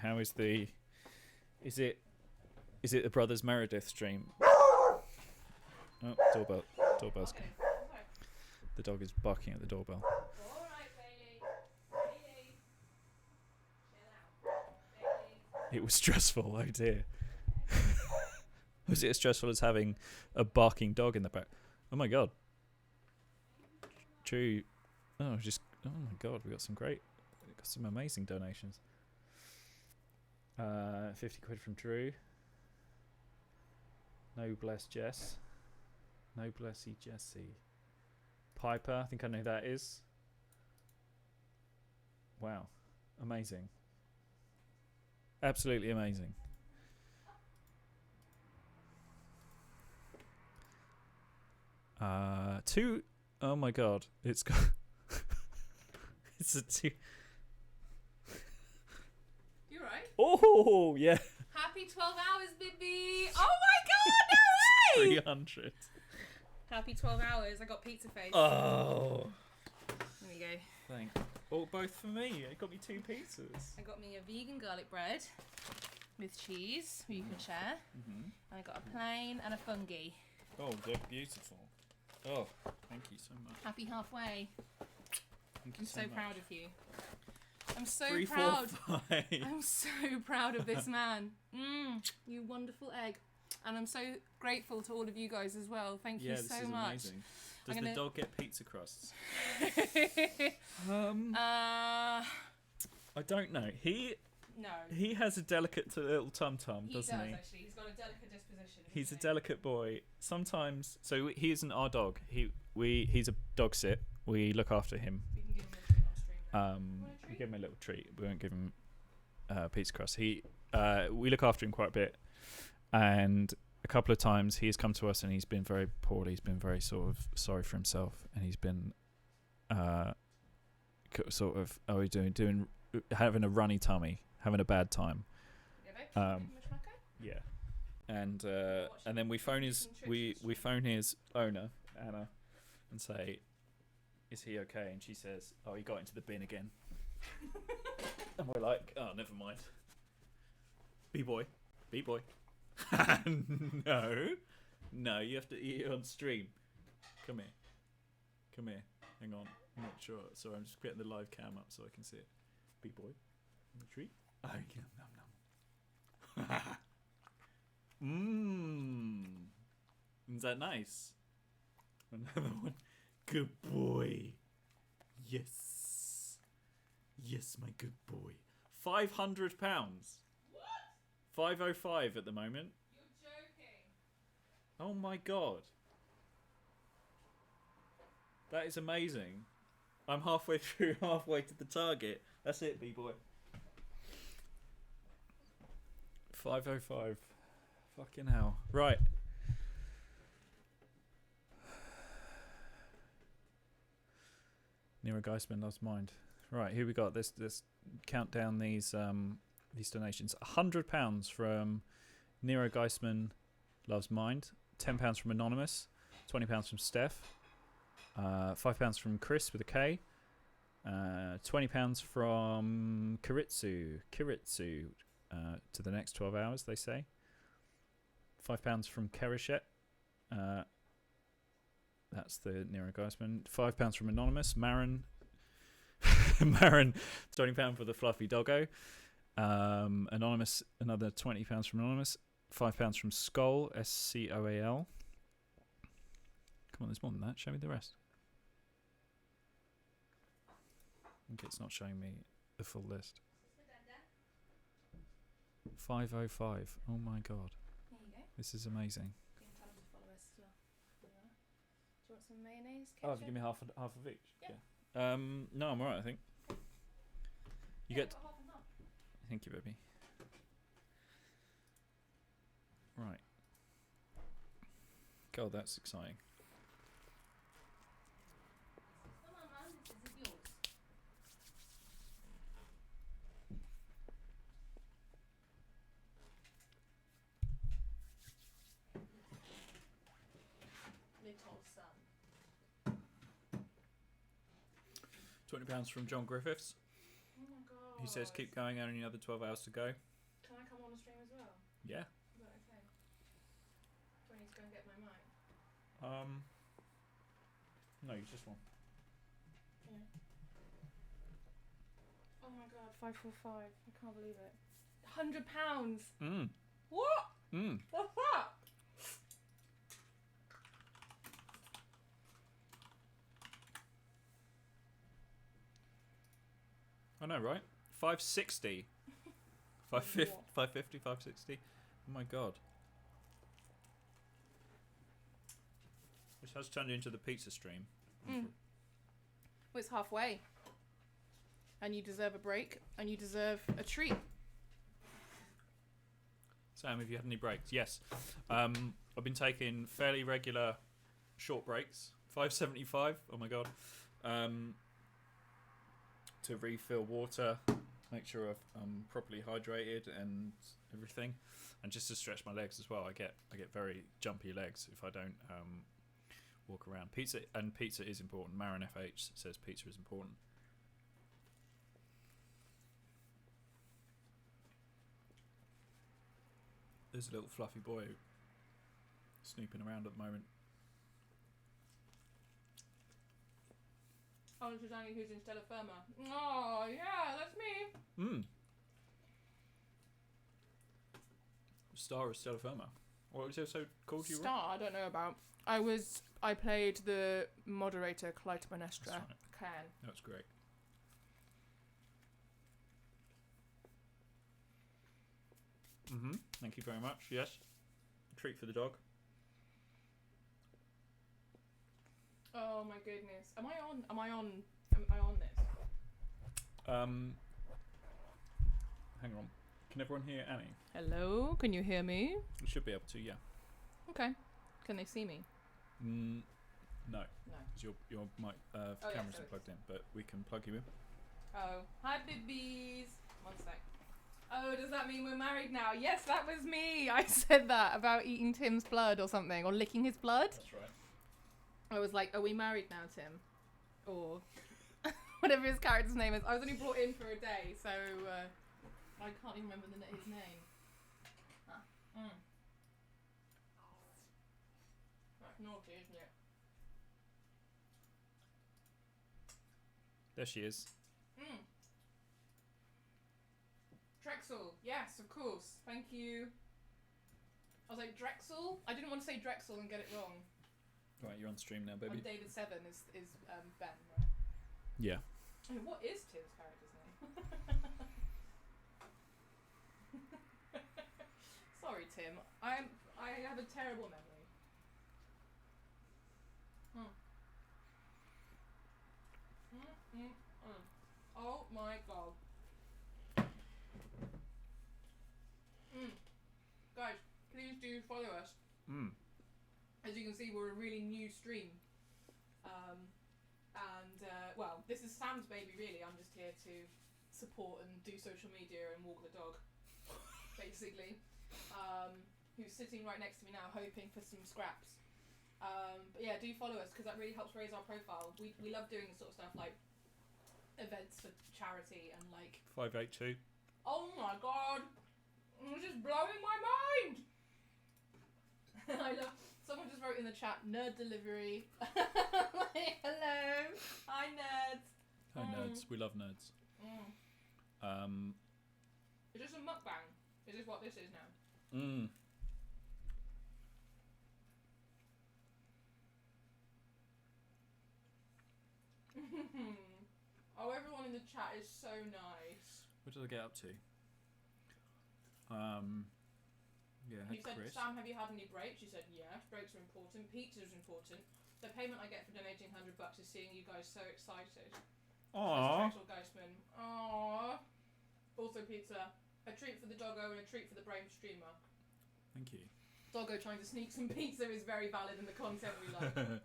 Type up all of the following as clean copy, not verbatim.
How is the? Is it the Brothers Meredith stream? Oh, doorbell. Doorbell's going. The dog is barking at the doorbell. All right, Bailey. Bailey. Chill out. Bailey. It was stressful. Oh dear. Was it as stressful as having a barking dog in the back? Oh my god. True. Oh my god. We got some amazing donations. 50 quid from Drew. No bless Jess. No blessy Jessie. Piper, I think I know who that is. Wow. Amazing. Absolutely amazing. Two. Oh my god. It's got. It's a two. You right? Oh, yeah. Happy 12 hours, baby. Oh my god, no way! 300. Happy 12 hours. I got pizza face. Oh. There we go. Thanks. Oh, both for me. It got me 2 pizzas. I got me a vegan garlic bread with cheese, you can share. Mm-hmm. And I got a plain and a fungi. Oh, they're beautiful. Oh, thank you so much. Happy halfway. Thank you I'm so so much. proud of you. I'm so 3, 4, proud. 5. I'm so proud of this man. You wonderful egg. And I'm so grateful to all of you guys as well. Thank you this so is much. Amazing. Does the dog get pizza crusts? Uh, I don't know. He no. He has a delicate little tum-tum, doesn't he? He does, actually. He's got a delicate disposition. He's a delicate boy. Sometimes, so he isn't our dog. He's a dog sit. We look after him. We can give him a treat on stream now. We give him a little treat. We won't give him pizza crust. We look after him quite a bit, and a couple of times he has come to us and he's been very poorly. He's been very sort of sorry for himself, and he's been sort of doing having a runny tummy, having a bad time. Yeah, and then we phone his owner, Anna, and say, is he okay? And she says, oh, he got into the bin again. And we're like, oh, never mind. B-boy. No, you have to eat it on stream. Come here. Hang on, I'm not sure. So I'm just getting the live cam up so I can see it. B-boy, treat. Oh, nom. Is that nice? Another one. Good boy. Yes, my good boy. £500. What? 505 at the moment. You're joking. Oh my god. That is amazing. I'm halfway to the target. That's it, B-boy. 505. Fucking hell. Right. Nero Geisman loves mind. Right, here we got this. Count down these donations. £100 from Nero Geisman loves mind. £10 from Anonymous. £20 from Steph. £5 from Chris with a K. £20 from Kiritsu. To the next 12 hours, they say. £5 from Kerishet. That's the Nero Geisman. £5 from Anonymous. Marin, £20 for the fluffy doggo. Anonymous, another £20 from Anonymous. £5 from Skull, SCOAL. Come on, there's more than that. Show me the rest. I think it's not showing me the full list. 505. Oh my god. There you go. This is amazing. You can tell them to follow us as well. Do you want some mayonnaise? Oh, have you give me half of each? Yeah. No, I'm alright, I think. You get. Half and half. Thank you, baby. Right. God, that's exciting. Come on, man. This is yours. Little son. £20 from John Griffiths. Oh my god. He says keep going, only another 12 hours to go. Can I come on the stream as well? Yeah. Is that okay? Do I need to go and get my mic? No, you just want. Yeah. Oh my god, 545. I can't believe it. £100. What? The fuck? I know, right? 560. 550, 550, 560. Oh my god. This has turned into the pizza stream. Well, it's halfway. And you deserve a break. And you deserve a treat. Sam, have you had any breaks? Yes. I've been taking fairly regular short breaks. 575. Oh my god. To refill water, make sure I'm properly hydrated and everything, and just to stretch my legs as well. I get very jumpy legs if I don't walk around. Pizza is important. Marin FH says pizza is important. There's a little fluffy boy snooping around at the moment. Oh, this is Annie who's in Stella Firma. Oh, yeah, that's me. Star of Stella Firma. What was it so called? You Star, I don't know about. I played the moderator, Clytemnestra Can. That's great. Thank you very much. Yes. A treat for the dog. Oh my goodness. Am I on this? Hang on. Can everyone hear Annie? Hello, can you hear me? We should be able to, yeah. Okay. Can they see me? No. No. Because your mic cameras are plugged in, but we can plug you in. Oh, hi babies. One sec. Oh, does that mean we're married now? Yes, that was me. I said that about eating Tim's blood or something, or licking his blood. That's right. I was like, are we married now, Tim? Or whatever his character's name is. I was only brought in for a day, so I can't even remember his name. That's naughty, isn't it? There she is. Drexel. Yes, of course. Thank you. I was like, Drexel? I didn't want to say Drexel and get it wrong. Right, you're on stream now, baby. And David Seven is Ben, right? Yeah. I mean, what is Tim's character's name? Sorry, Tim. I have a terrible memory. Oh my god. Guys, please do follow us. As you can see, we're a really new stream. Well, this is Sam's baby, really. I'm just here to support and do social media and walk the dog, basically. Who's sitting right next to me now, hoping for some scraps. But yeah, do follow us, because that really helps raise our profile. We love doing this sort of stuff, like events for charity and like... 582. Oh my god! This is blowing my mind! I love... Someone just wrote in the chat, nerd delivery. Like, hello! Hi, nerds! Hi, nerds. We love nerds. Is this a mukbang? Is this what this is now? Oh, everyone in the chat is so nice. What did I get up to? Yeah, You said, Chris. Sam, have you had any breaks? You said, yes, breaks are important. Pizza is important. The payment I get for donating $100 is seeing you guys so excited. Aww. Geisman. Aww. Also pizza. A treat for the doggo and a treat for the brave streamer. Thank you. Doggo trying to sneak some pizza is very valid in the content we like. £10.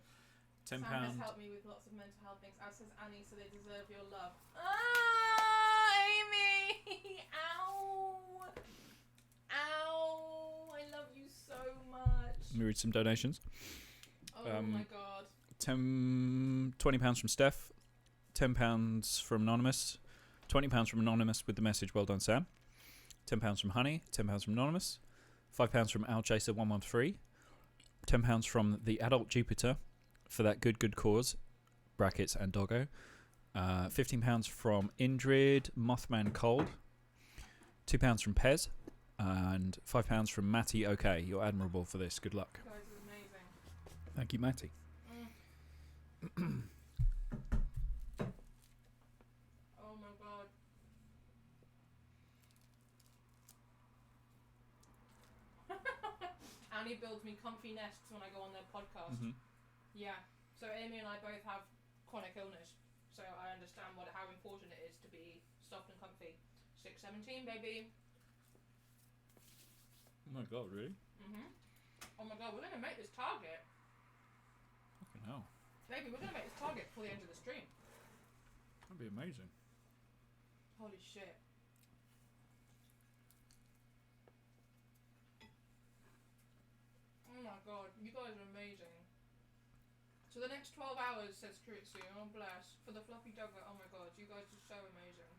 Sam has helped me with lots of mental health things, as says Annie, so they deserve your love. Ah, Amy! Ow! Ow! I love you so much. Let me read some donations. Oh my god. £20 from Steph, £10 from Anonymous, £20 from Anonymous with the message, well done, Sam. £10 from Honey. £10 from Anonymous. £5 from Alchaser113. £10 from the Adult Jupiter for that good cause, brackets and doggo. £15 from Indrid, Mothman Cold. £2 from Pez. And £5 from Matty. Okay, you're admirable for this. Good luck. You guys are amazing. Thank you, Matty. Oh my god. Annie builds me comfy nests when I go on their podcast. Mm-hmm. Yeah. So Amy and I both have chronic illness, so I understand how important it is to be soft and comfy. 617, baby. Oh my god, really? Oh my god, we're gonna make this target. Fucking hell. Baby, we're gonna make this target before the end of the stream. That'd be amazing. Holy shit. Oh my god, you guys are amazing. So the next 12 hours, says Kritsu, oh bless. For the fluffy doggo, oh my god, you guys are so amazing.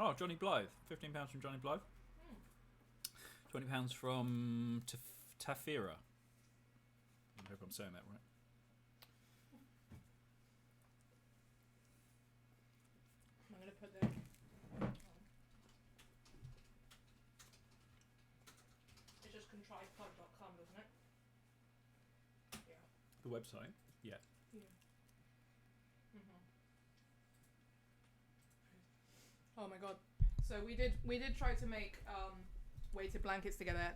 Oh, Johnny Blythe. £15 from Johnny Blythe. £20 from Tafira. I hope I'm saying that right. I'm going to put the... It's just contrivepod.com, isn't it? Yeah. The website? Yeah. Oh my god. So we did try to make weighted blankets together.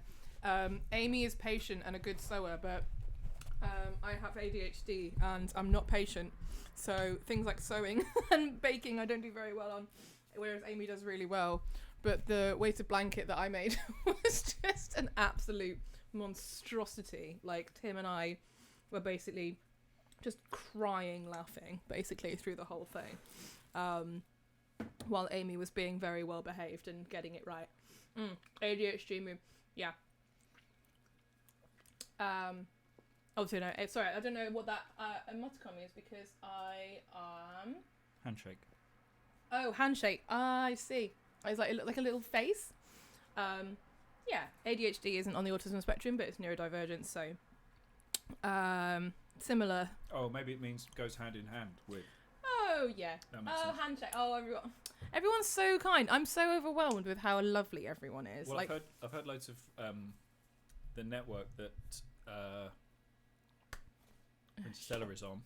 Amy is patient and a good sewer, but I have ADHD and I'm not patient. So things like sewing and baking I don't do very well on, whereas Amy does really well. But the weighted blanket that I made was just an absolute monstrosity. Like Tim and I were basically just crying laughing basically through the whole thing. While Amy was being very well behaved and getting it right. ADHD move. Yeah. Obviously no. Sorry, I don't know what that emoticon is because I Handshake. Oh, handshake. I see. I was like, it looked like a little face. Yeah, ADHD isn't on the autism spectrum, but it's neurodivergent, so similar. Oh, maybe it means goes hand in hand with. Oh yeah. That makes sense. Handshake. Oh, everyone's so kind. I'm so overwhelmed with how lovely everyone is. Well, like, I've heard loads of the network that Interstellar is on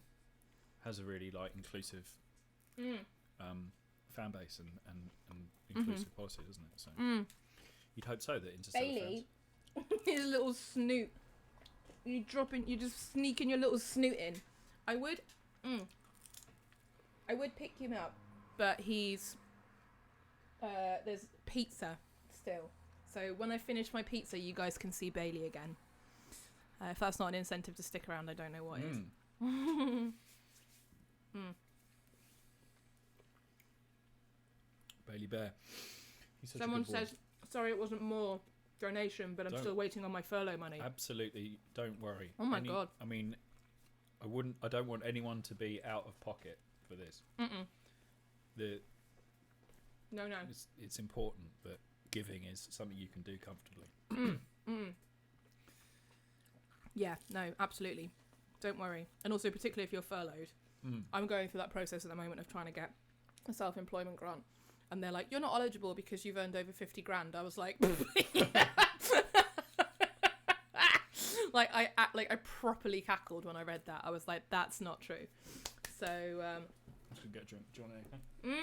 has a really like inclusive fan base and inclusive policy, doesn't it? So you'd hope so that Interstellar Bailey, his little snoot. You just sneaking your little snoot in. I would pick him up, but he's there's pizza still. So when I finish my pizza, you guys can see Bailey again. If that's not an incentive to stick around, I don't know what is. Bailey Bear. He's such Someone a good boy. says, sorry it wasn't more donation, but I'm still waiting on my furlough money. Absolutely, don't worry. Oh my God. I mean, I don't want anyone to be out of pocket for this. No. It's important that giving is something you can do comfortably. Yeah, no, absolutely. Don't worry. And also, particularly if you're furloughed, I'm going through that process at the moment of trying to get a self-employment grant. And they're like, you're not eligible because you've earned over 50 grand. I was like, I properly cackled when I read that. I was like, that's not true. So, I should get John A.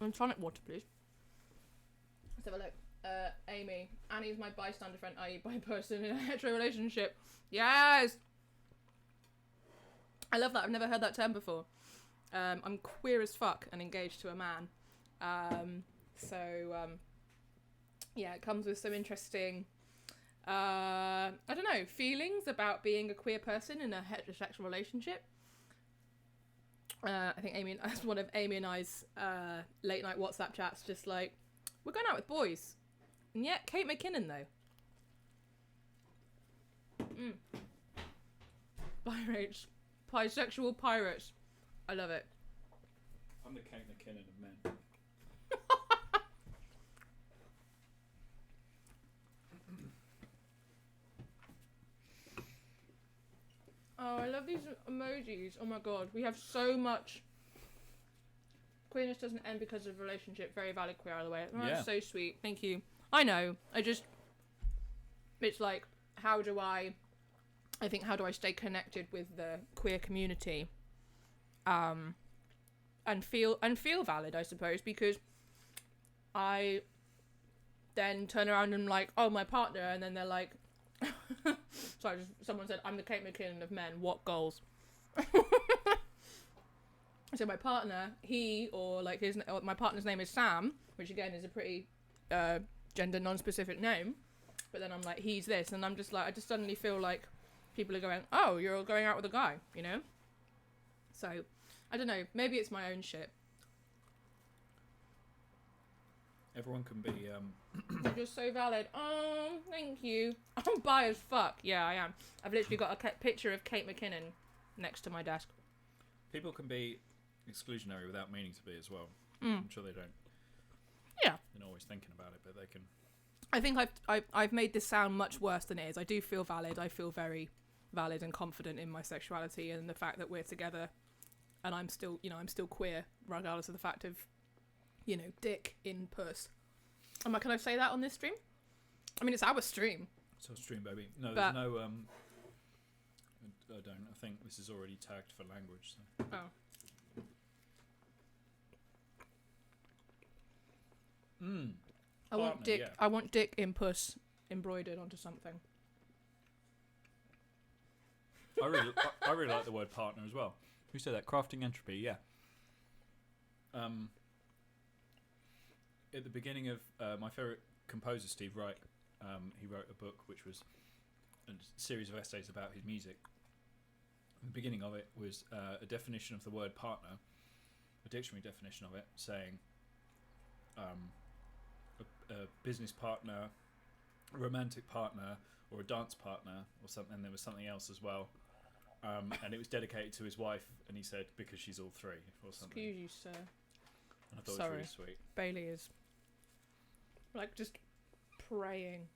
And tonic water, please. Let's have a look. Amy. Annie's my bystander friend, i.e. by person in a hetero relationship. Yes! I love that. I've never heard that term before. I'm queer as fuck and engaged to a man. Yeah, it comes with some interesting, I don't know, feelings about being a queer person in a heterosexual relationship. I think that's one of Amy and I's late night WhatsApp chats, just like, we're going out with boys. And yet, Kate McKinnon, though. Bisexual pirates. I love it. I'm the Kate McKinnon of men. Oh, I love these emojis. Oh my god, we have so much. Queerness doesn't end because of relationship. Very valid queer, by the way. Oh, that's so sweet. Thank you. I know. It's like, how do I stay connected with the queer community, and feel valid, I suppose, because I then turn around and like, oh, my partner, and then they're like, sorry, someone said, I'm the Kate McKinnon of men, what goals? So my partner, my partner's name is Sam, which again is a pretty gender non-specific name, but then I'm like, he's this, and I'm just like, I just suddenly feel like people are going, oh, you're going out with a guy, you know? So, I don't know, maybe it's my own shit. Everyone can be, You're just so valid. Oh, thank you. I'm bi as fuck. Yeah, I am. I've literally got a picture of Kate McKinnon next to my desk. people can be exclusionary without meaning to be as well. I'm sure they don't. Yeah. They're not always thinking about it, but they can. I think I've made this sound much worse than it is. I do feel valid. I feel very valid and confident in my sexuality and the fact that we're together, and I'm still queer, regardless of the fact of, dick in puss. Can I say that on this stream? I mean, it's our stream. It's our stream, baby. No, there's no. I don't. I think this is already tagged for language. So. Oh. I want dick. Yeah. I want dick in puss embroidered onto something. I really like the word partner as well. Who said that? Crafting Entropy. Yeah. At the beginning of my favorite composer, Steve Wright, he wrote a book which was a series of essays about his music. The beginning of it was a definition of the word partner, a dictionary definition of it, saying a business partner, a romantic partner, or a dance partner, or something. And there was something else as well, and it was dedicated to his wife. And he said because she's all three, or something. Excuse you, sir. And I thought it was really sweet. Bailey is just praying.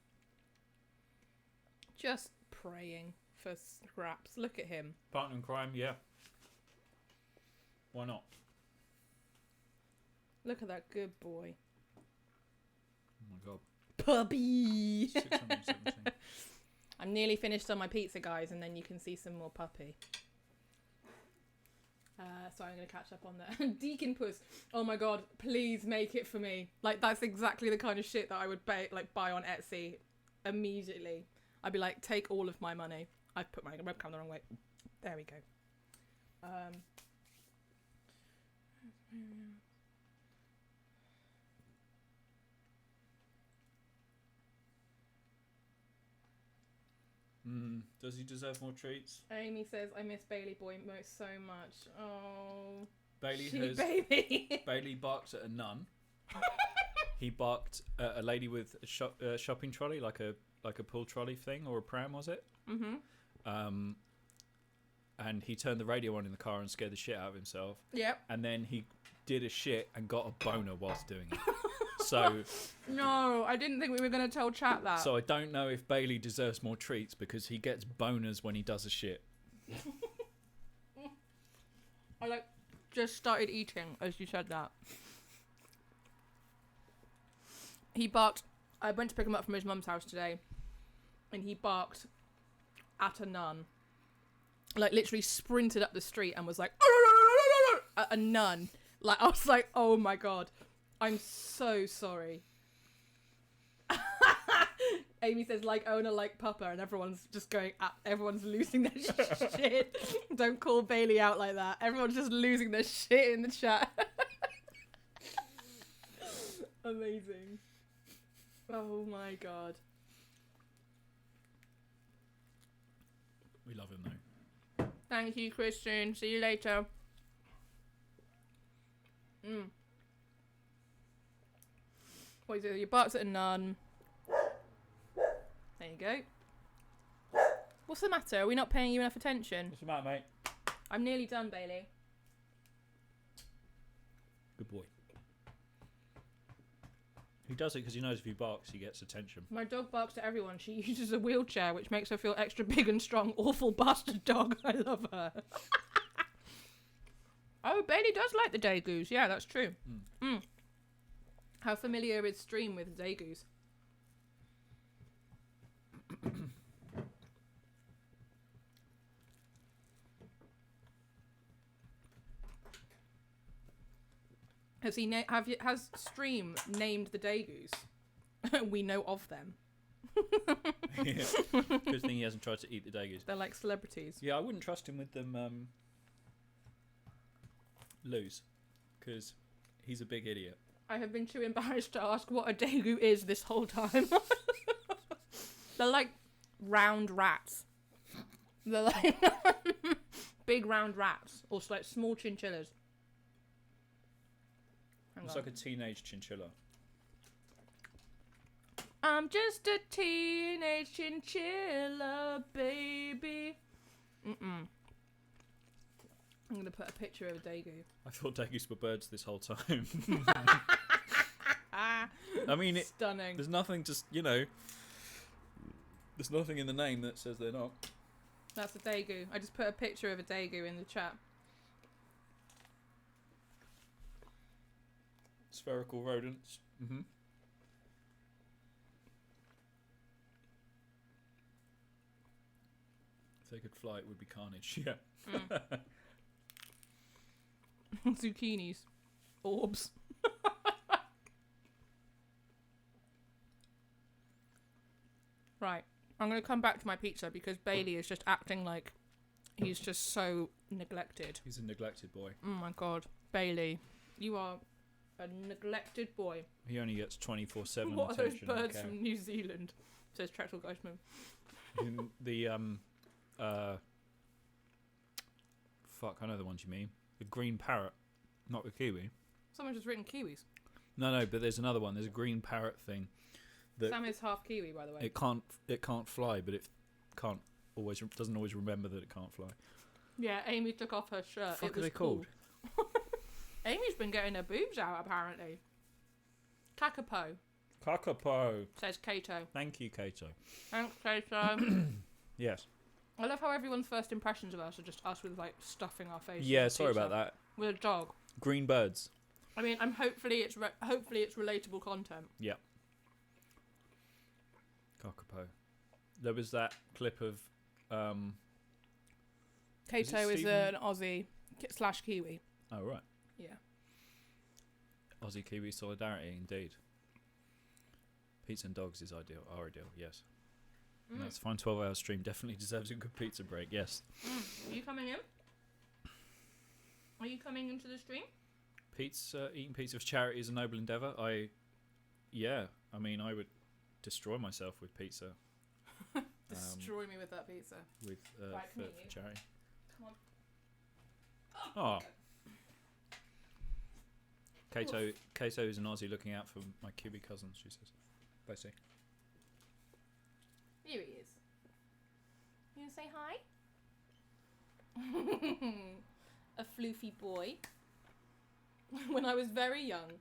Just praying for scraps. Look at him. Partner in crime, yeah. Why not? Look at that good boy. Oh my god. Puppy! 617. I'm nearly finished on my pizza, guys, and then you can see some more puppy. So I'm going to catch up on that. Deacon Puss. Oh my god, please make it for me. Like, that's exactly the kind of shit that I would buy on Etsy immediately. I'd be like, take all of my money. I've put my webcam the wrong way. There we go. Does he deserve more treats? Amy says, I miss Bailey Boy so much. Oh. Bailey barked at a nun. He barked at a lady with a shopping trolley, like a pull trolley thing, or a pram, was it? Mm-hmm. And he turned the radio on in the car and scared the shit out of himself. Yep. And then he did a shit and got a boner whilst doing it. So no, I didn't think we were going to tell chat that. So I don't know if Bailey deserves more treats because he gets boners when he does a shit. I just started eating as you said that. He barked. I went to pick him up from his mum's house today, and he barked at a nun. Like literally sprinted up the street and was like at a nun. Like I was like, oh my god. I'm so sorry. Amy says, like owner, like pupper, and everyone's just going, everyone's losing their shit. Don't call Bailey out like that. Everyone's just losing their shit in the chat. Amazing. Oh my god. We love him though. Thank you, Christian. See you later. What is it? Your barks at a nun. There you go. What's the matter? Are we not paying you enough attention? What's the matter, mate? I'm nearly done, Bailey. Good boy. He does it because he knows if he barks, he gets attention. My dog barks at everyone. She uses a wheelchair, which makes her feel extra big and strong. Awful bastard dog. I love her. Oh, Bailey does like the Dagoos. Yeah, that's true. How familiar is Stream with Dagoos? Has Stream named the Dagoos? We know of them. Yeah. Good thing he hasn't tried to eat the Dagoos. They're like celebrities. Yeah, I wouldn't trust him with them loose, because he's a big idiot. I have been too embarrassed to ask what a Dagu is this whole time. They're like round rats. They're like big round rats, or like small chinchillas. It's like a teenage chinchilla. I'm just a teenage chinchilla, baby. I'm gonna put a picture of a Dagu. I thought Dagoos were birds this whole time. I mean, Stunning. There's nothing there's nothing in the name that says they're not. That's a Dagu. I just put a picture of a Dagu in the chat. Spherical rodents. Mm-hmm. If they could fly, it would be carnage. Yeah. Zucchinis. Orbs. Right. I'm going to come back to my pizza because Bailey is just acting like he's just so neglected. He's a neglected boy. Oh my god. Bailey, you are a neglected boy. He only gets 24/7 What are those attention. birds from New Zealand? Says Tractal Geistman. Fuck, I know the ones you mean. The green parrot, not the kiwi. Someone just written Kiwis. No, but there's another one. There's a green parrot thing. That Sam is half Kiwi, by the way. It can't fly, but it doesn't always remember that it can't fly. Yeah, Amy took off her shirt. Fuck It are was they cool. called? Amy's been getting her boobs out, apparently. Kakapo, Kakapo. says Kato. Thank you, Kato. Thanks, Kato. Yes. I love how everyone's first impressions of us are just us with, like, stuffing our faces. Yeah, with sorry pizza. about that. With a dog. Green birds. I mean, hopefully it's relatable content. Yeah. Kakapo. There was that clip of Kato is Stephen? an Aussie / Kiwi. Oh right. Yeah. Aussie Kiwi solidarity indeed. Pizza and dogs is our ideal, yes. And that's fine. 12-hour stream definitely deserves a good pizza break, yes. Are you coming in? Are you coming into the stream? Eating pizza for charity is a noble endeavour. I mean, I would destroy myself with pizza. Destroy me with that pizza. With Right, for can you? charity. Come on. Oh. Kato is an Aussie looking out for my Kiwi cousins, she says. Basically. Here he is. You want to say hi? A floofy boy. When I was very young,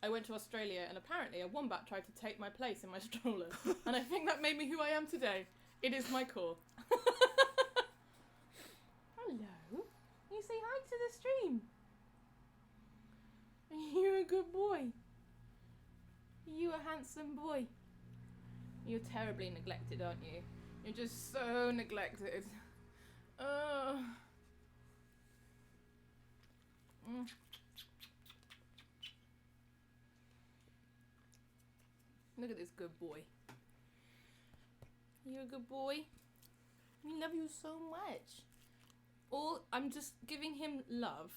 I went to Australia and apparently a wombat tried to take my place in my stroller. And I think that made me who I am today. It is my core. Hello. You say hi to the stream. You're a good boy. You a handsome boy. You're terribly neglected, aren't you? You're just so neglected. Look at this good boy. You're a good boy. We love you so much. I'm just giving him love,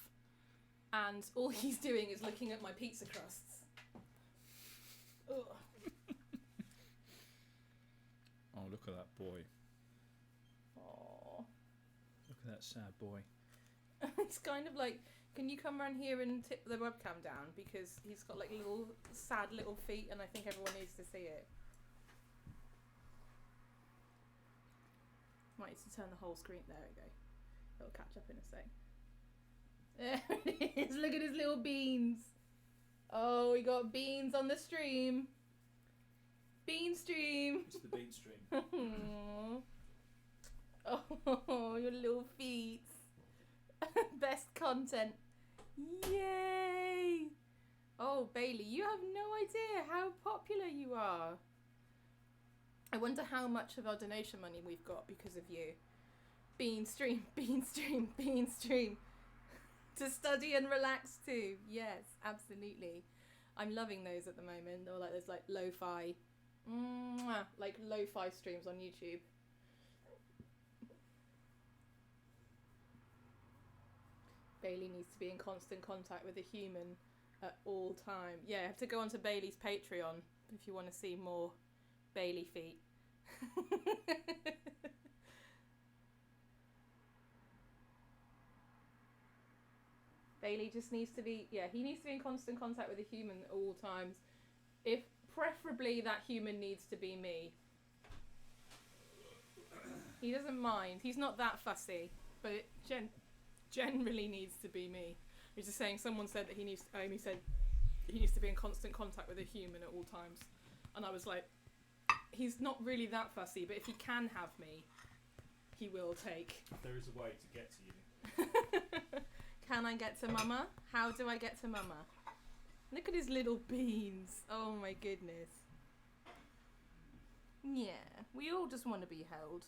and all he's doing is looking at my pizza crusts. Ugh. Oh, look at that boy. Aww. Look at that sad boy. It's kind of like, can you come around here and tip the webcam down? Because he's got like little sad little feet and I think everyone needs to see it. Might need to turn the whole screen. There we go. It'll catch up in a sec. There it is. Look at his little beans. Oh, we got beans on the stream. Bean stream. It's the bean stream. Oh, your little feet. Best content. Yay! Oh, Bailey, you have no idea how popular you are. I wonder how much of our donation money we've got because of you. Bean stream, bean stream, bean stream. To study and relax too. Yes, absolutely. I'm loving those at the moment. Or like there's like lo-fi, like lo-fi streams on YouTube. Bailey needs to be in constant contact with a human at all time. Yeah, you have to go onto Bailey's Patreon if you want to see more Bailey feet. Bailey just needs to be, he needs to be in constant contact with a human at all times. If preferably that human needs to be me. He doesn't mind. He's not that fussy, but it generally needs to be me. He's just saying someone said that Amy said he needs to be in constant contact with a human at all times. And I was like, he's not really that fussy, but if he can have me, he will take. There is a way to get to you. Can I get to Mama? How do I get to Mama? Look at his little beans. Oh my goodness. Yeah, we all just want to be held.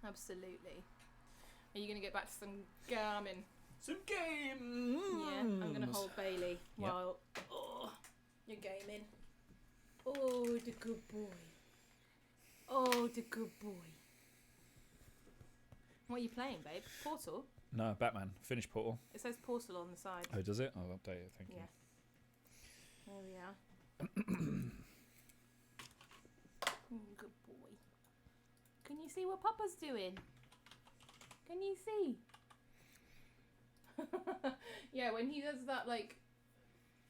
Absolutely. Are you going to get back to some gaming? Some games! Yeah, I'm going to hold Bailey while you're gaming. Oh, the good boy. Oh, the good boy. What are you playing, babe? Portal? No, Batman. Finished Portal. It says Portal on the side. Oh, does it? I'll update it, thank you. Yeah. There we are. Good boy. Can you see what Papa's doing? Can you see? Yeah, when he does that, like,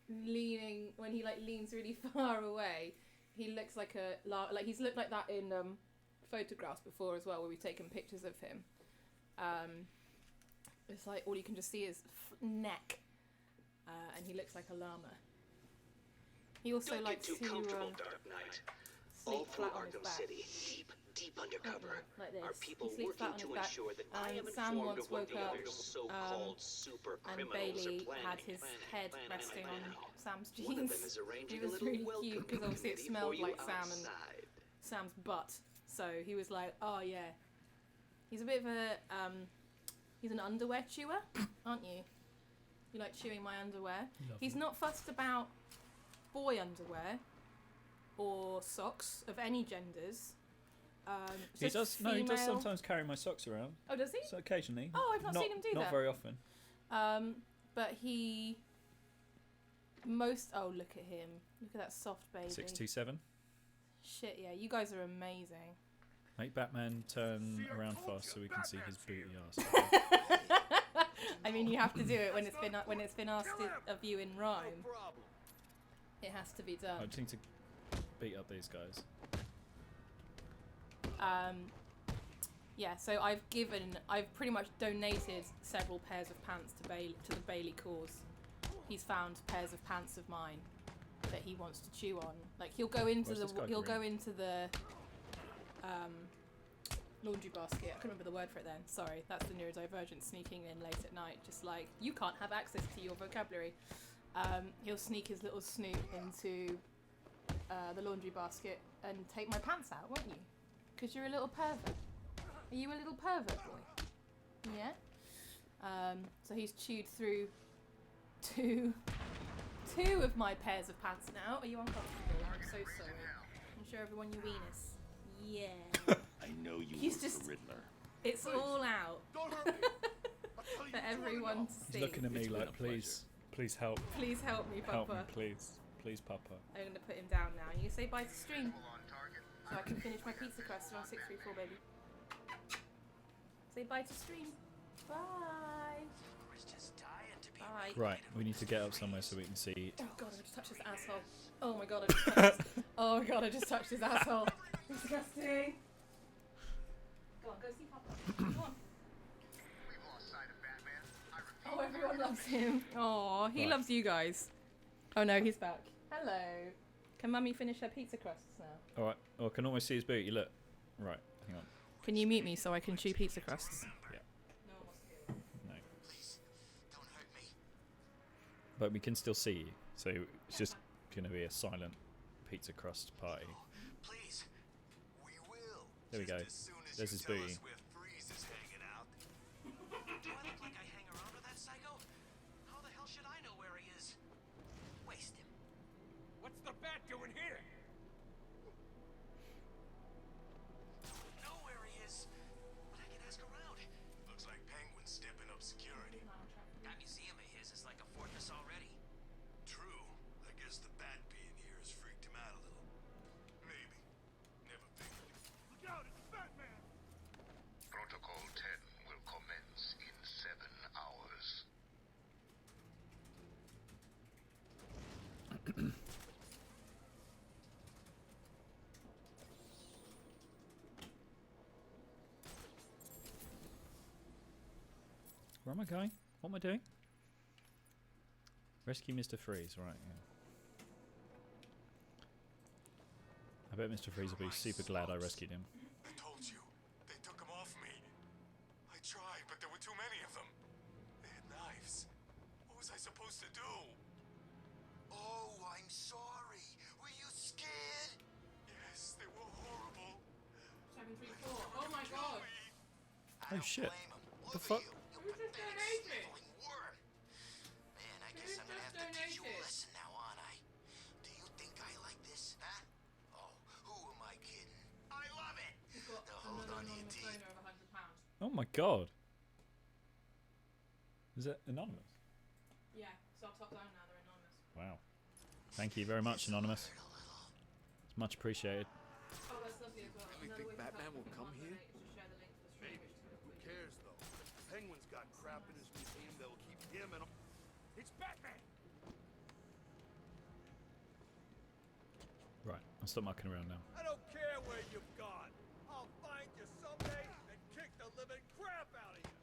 when he, like, leans really far away, he looks like he's looked like that in, photographs before as well, where we've taken pictures of him. It's like all you can just see is neck, and he looks like a llama. He also likes to Dark Knight. All through Arkham City, deep undercover, like this. are people He sleeps working flat on to his back. ensure that I am Sam informed once of what woke the up, other so-called super and criminals Bailey are planning. had his head resting on Sam's One of jeans. them is arranging He was a little really welcome cute because obviously it committee smelled for you like Sam and outside. Sam's butt. So he was like, oh yeah. He's a bit of a, he's an underwear chewer, aren't you? You like chewing my underwear? Lovely. He's not fussed about boy underwear or socks of any genders. He does. No, he does female- sometimes carry my socks around. Oh, does he? So occasionally. Oh, I've not seen him do that. Not very often. But he oh, look at him. Look at that soft baby. 627. Shit, yeah, you guys are amazing. Make Batman turn around fast so we can see his booty ass. I mean, you have to do it when it's been asked of you in rhyme. It has to be I done. just need to beat up these guys. Yeah, so I've pretty much donated several pairs of pants to the Bailey cause. He's found pairs of pants of mine that he wants to chew on. Like he'll go into the laundry basket. I couldn't remember the word for it then. Sorry, that's the neurodivergent sneaking in late at night. Just like you can't have access to your vocabulary. He'll sneak his little snoot into the laundry basket and take my pants out, won't you? Because you're a little pervert. Are you a little pervert boy? Yeah? So he's chewed through two of my pairs of pants now. Are you uncomfortable? I'm so sorry. I'm sure everyone your weenus. Yeah. I know you He's work just- for Riddler. It's all out for everyone to see. He's looking at me It's been like, a pleasure. please help. Please help me, Help me, Papa. please, Papa. I'm going to put him down now. You say bye to stream so I can finish my pizza crust on 634, baby. Say bye to stream. Bye. Bye. Right, we need to get up somewhere so we can see. Oh god, I just touched his asshole. Oh my god, I just touched his... Oh my god, I just touched his asshole. Disgusting. Go on, go see Papa. Come on. Oh, everyone loves loves him. Oh, he Right. loves you guys. Oh no, he's back. Hello. Can Mummy finish her pizza crusts now? All right. Oh, I can almost see his booty. Look. Right. Hang on. Can you mute me so I can chew pizza crusts? No one wants to hear it. No. Please, don't hurt me. But we can still see you, so it's just going to be a silent pizza crust party. Please. We will. There we go. Just as soon as There's you his tell booty. us where Freeze is hanging out. Do I look like I hang around with that psycho? How the hell should I know where he is? Waste him. What's the bat doing here? Don't know where he is, but I can ask around. Looks like Penguin's stepping up security. That museum of his is like a fortress already. True. I guess the bat being here has freaked him out a little. Maybe. Never figured. Look out, it's Batman! Protocol 10 will commence in 7 hours. Where am I going? What am I doing? Rescue Mr. Freeze, right, yeah. I bet Mr. Freeze will be super glad I rescued him. I told you. They took him off me. I tried, but there were too many of them. They had knives. What was I supposed to do? Oh, I'm sorry. Were you scared? Yes, they were horrible. 734. Oh my god. Oh shit. The fuck? Who just donated? Man, I guess Who I'm gonna just have to teach you a donated? lesson now, aren't I? Do you think I like this, huh? Oh, who am I kidding? I love it! He's got Now hold another on to your anonymous teeth. donor of £100. Oh my god. Is it anonymous? Yeah, so I'll top down now, they're anonymous. Wow. Thank you very much, Anonymous. Hurt a little. It's much appreciated. Oh, that's lovely as well. Really Another think way to Batman help will people come on here? donate is to share the link to the stream, Maybe. which is Who good. cares, though? Penguin's got crap in his museum that'll keep him and... It's Batman! Right, I'll stop mucking around now. I don't care where you've gone. I'll find you someday and kick the living crap out of you.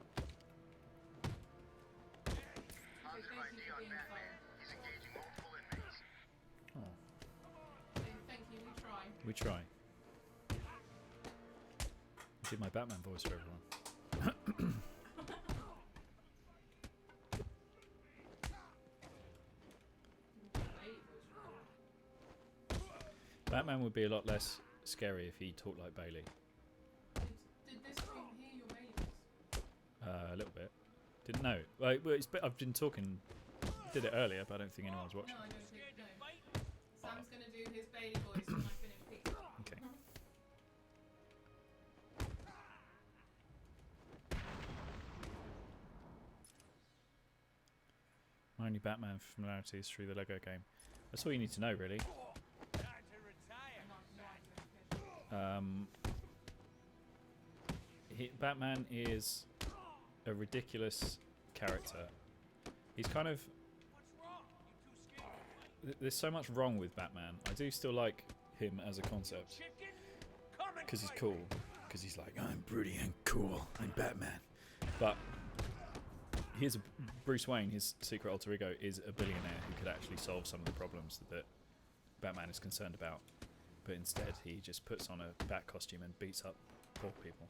Positive thank ID you for on being Batman. fun. He's engaging multiple inmates. Oh, Thank you, we try. we try. I did my Batman voice for everyone. Batman would be a lot less scary if he talked like Bailey. Did this stream hear your mailings? A little bit. Didn't know. Like, well, I've been talking. Did it earlier, but I don't think anyone's watching. No, I don't think, no. Sam's gonna do his Bailey voice when I finish pizza. Okay. My only Batman familiarity is through the Lego game. That's all you need to know, really. Time to retire. Batman is a ridiculous character. He's kind of... What's wrong? You too scared to fight? There's so much wrong with Batman. I do still like him as a concept. Chicken? Come and Because he's fight cool. me. Because he's like, I'm broody and cool. I'm Batman. But here's Bruce Wayne, his secret alter ego, is a billionaire who could actually solve some of the problems that Batman is concerned about. But instead, he just puts on a bat costume and beats up poor people.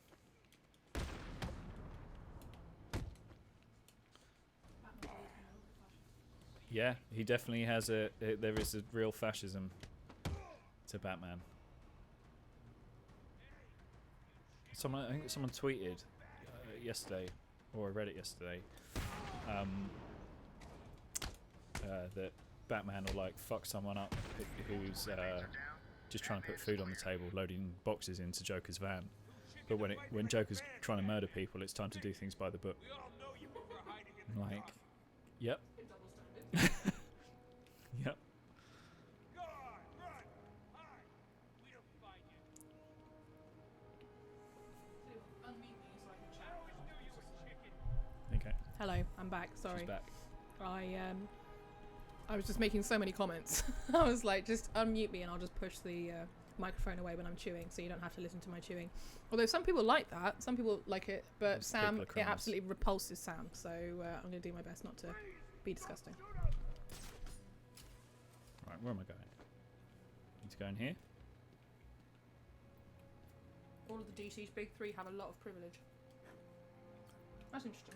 Yeah, he definitely has there is a real fascism to Batman. I think someone tweeted yesterday, or I read it yesterday, that Batman will like fuck someone up who's just trying to put food on the table, loading boxes into Joker's van. But when Joker's trying to murder people, it's time to do things by the book. We all know you prefer hiding in the Like, dark. yep, Double standard. yep. Go on, run! Hide! We don't find you. Unmute me so I can I chat. always knew you were chicken. Okay, Hello, I'm back. Sorry. she's back. I was just making so many comments. I was like, just unmute me and I'll just push the microphone away when I'm chewing, so you don't have to listen to my chewing. Although some people like that, some people like it, but Those Sam, people are it criminals. absolutely repulses Sam. So I'm going to do my best not to be disgusting. Right, where am I going? Need to go in here. All of the DC's big three have a lot of privilege. That's interesting.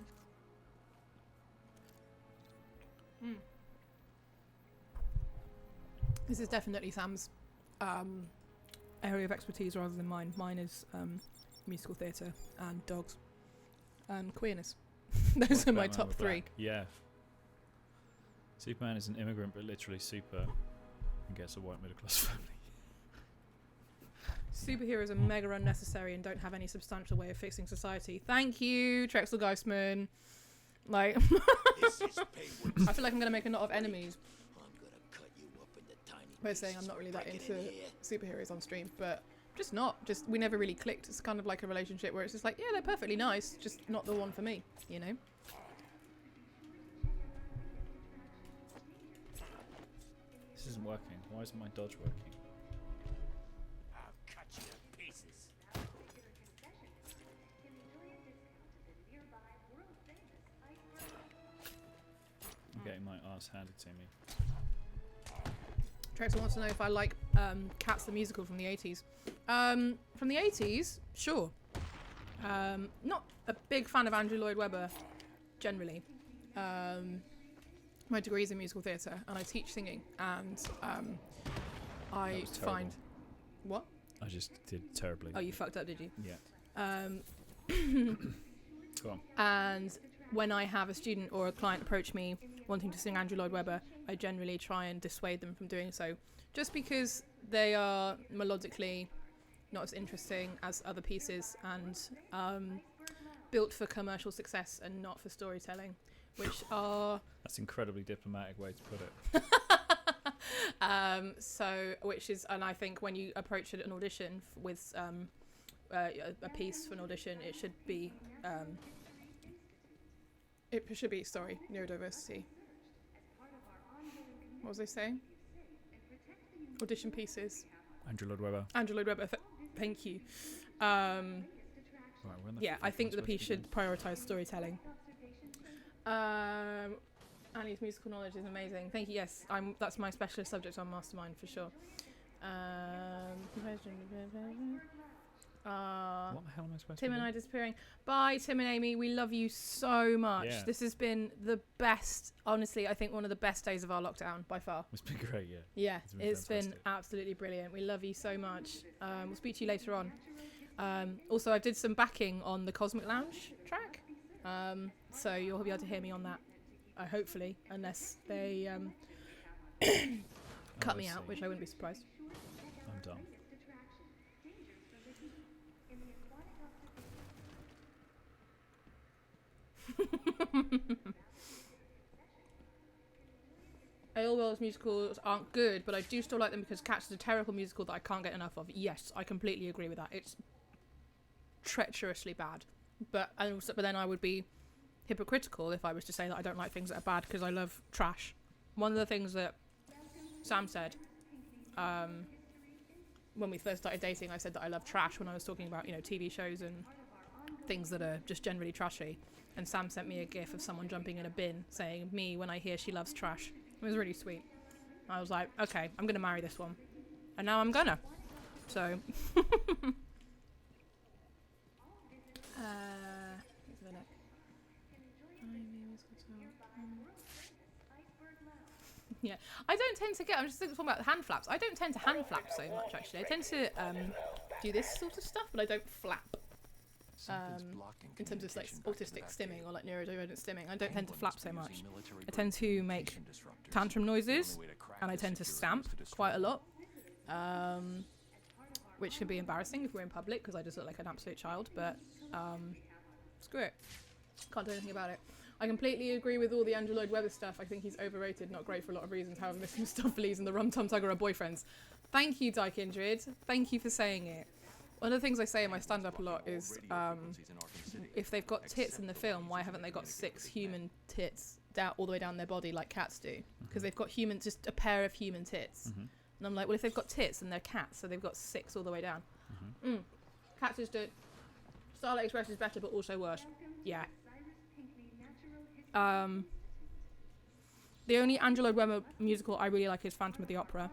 This is definitely Sam's area of expertise rather than mine. Mine is musical theatre and dogs and queerness. Those Like are my Batman top with 3. black. Yeah. Superman is an immigrant, but literally super, and gets a white middle class family. Superheroes are mega unnecessary and don't have any substantial way of fixing society. Thank you, Drexel Geistman. Like, This is pay I feel like I'm going to make a lot of enemies I'm gonna cut you up into tiny by saying I'm pieces not really so that break it into in here. superheroes on stream, but just not. Just, we never really clicked. It's kind of like a relationship where it's just like, yeah, they're perfectly nice, just not the one for me, you know? This isn't working. Why isn't my dodge working? I'll cut you to pieces. I'm getting my ass handed to me. Drexel wants to know if I like Cats the musical from the 80s. From the 80s, sure. Not a big fan of Andrew Lloyd Webber, generally. My degree is in musical theatre, and I teach singing, and I That was terrible. find... What? I just did terribly. Oh, you fucked up, did you? Yeah. Go on. And when I have a student or a client approach me wanting to sing Andrew Lloyd Webber, I generally try and dissuade them from doing so, just because they are melodically not as interesting as other pieces and built for commercial success and not for storytelling, which are That's an incredibly diplomatic way to put it. and I think when you approach an audition with a piece for an audition, it should be neurodiversity. What was I saying? Audition pieces. Andrew Lloyd Webber. Andrew Lloyd Webber, thank you. Right, when the Yeah, I fuck think am the piece supposed should prioritise storytelling. Annie's musical knowledge is amazing. Thank you. Yes, that's my specialist subject on Mastermind for sure. What the hell am I supposed Tim to and do? I disappearing. Bye, Tim and Amy. We love you so much. Yeah. This has been the best. Honestly, I think one of the best days of our lockdown by far. It's been great, yeah. Yeah, It's been it's been fantastic. absolutely brilliant. We love you so much. We'll speak to you later on. Also, I did some backing on the Cosmic Lounge track, so you'll be able to hear me on that, hopefully, unless they cut Oh, me I out, see. which I wouldn't be surprised. I'm done. AOL's musicals aren't good, but I do still like them because Cats is a terrible musical that I can't get enough of. Yes, I completely agree with that. It's treacherously bad. But then I would be hypocritical if I was to say that I don't like things that are bad because I love trash. One of the things that Sam said when we first started dating, I said that I love trash when I was talking about, TV shows and things that are just generally trashy. And Sam sent me a gif of someone jumping in a bin saying, "Me when I hear she loves trash." It was really sweet. I was like, okay, I'm going to marry this one. And now I'm gonna. So. Yeah, I don't tend to I'm just talking about hand flaps. I don't tend to hand flap so much, actually. I tend to do this sort of stuff, but I don't flap. In terms of like autistic stimming or like neurodivergent stimming, I don't tend to flap so much. I tend to make tantrum noises, and I tend to stamp quite a lot, which can be embarrassing if we're in public because I just look like an absolute child. But screw it, can't do anything about it. I completely agree with all the Andrew Lloyd Webber stuff. I think he's overrated, not great for a lot of reasons. However, Mr. Mistopheles and the Rum Tum Tugger are boyfriends. Thank you, Dyke Indrid. Thank you for saying it. One of the things I say in my stand-up a lot is, if they've got tits in the film, why haven't they got 6 human tits all the way down their body like cats do? Because they've got just a pair of human tits. And I'm like, well, if they've got tits and they're cats, so they've got 6 all the way down. Cats is good. Starlight Express is better, but also worse. Yeah. The only Angelo Duemo musical I really like is Phantom of the Opera.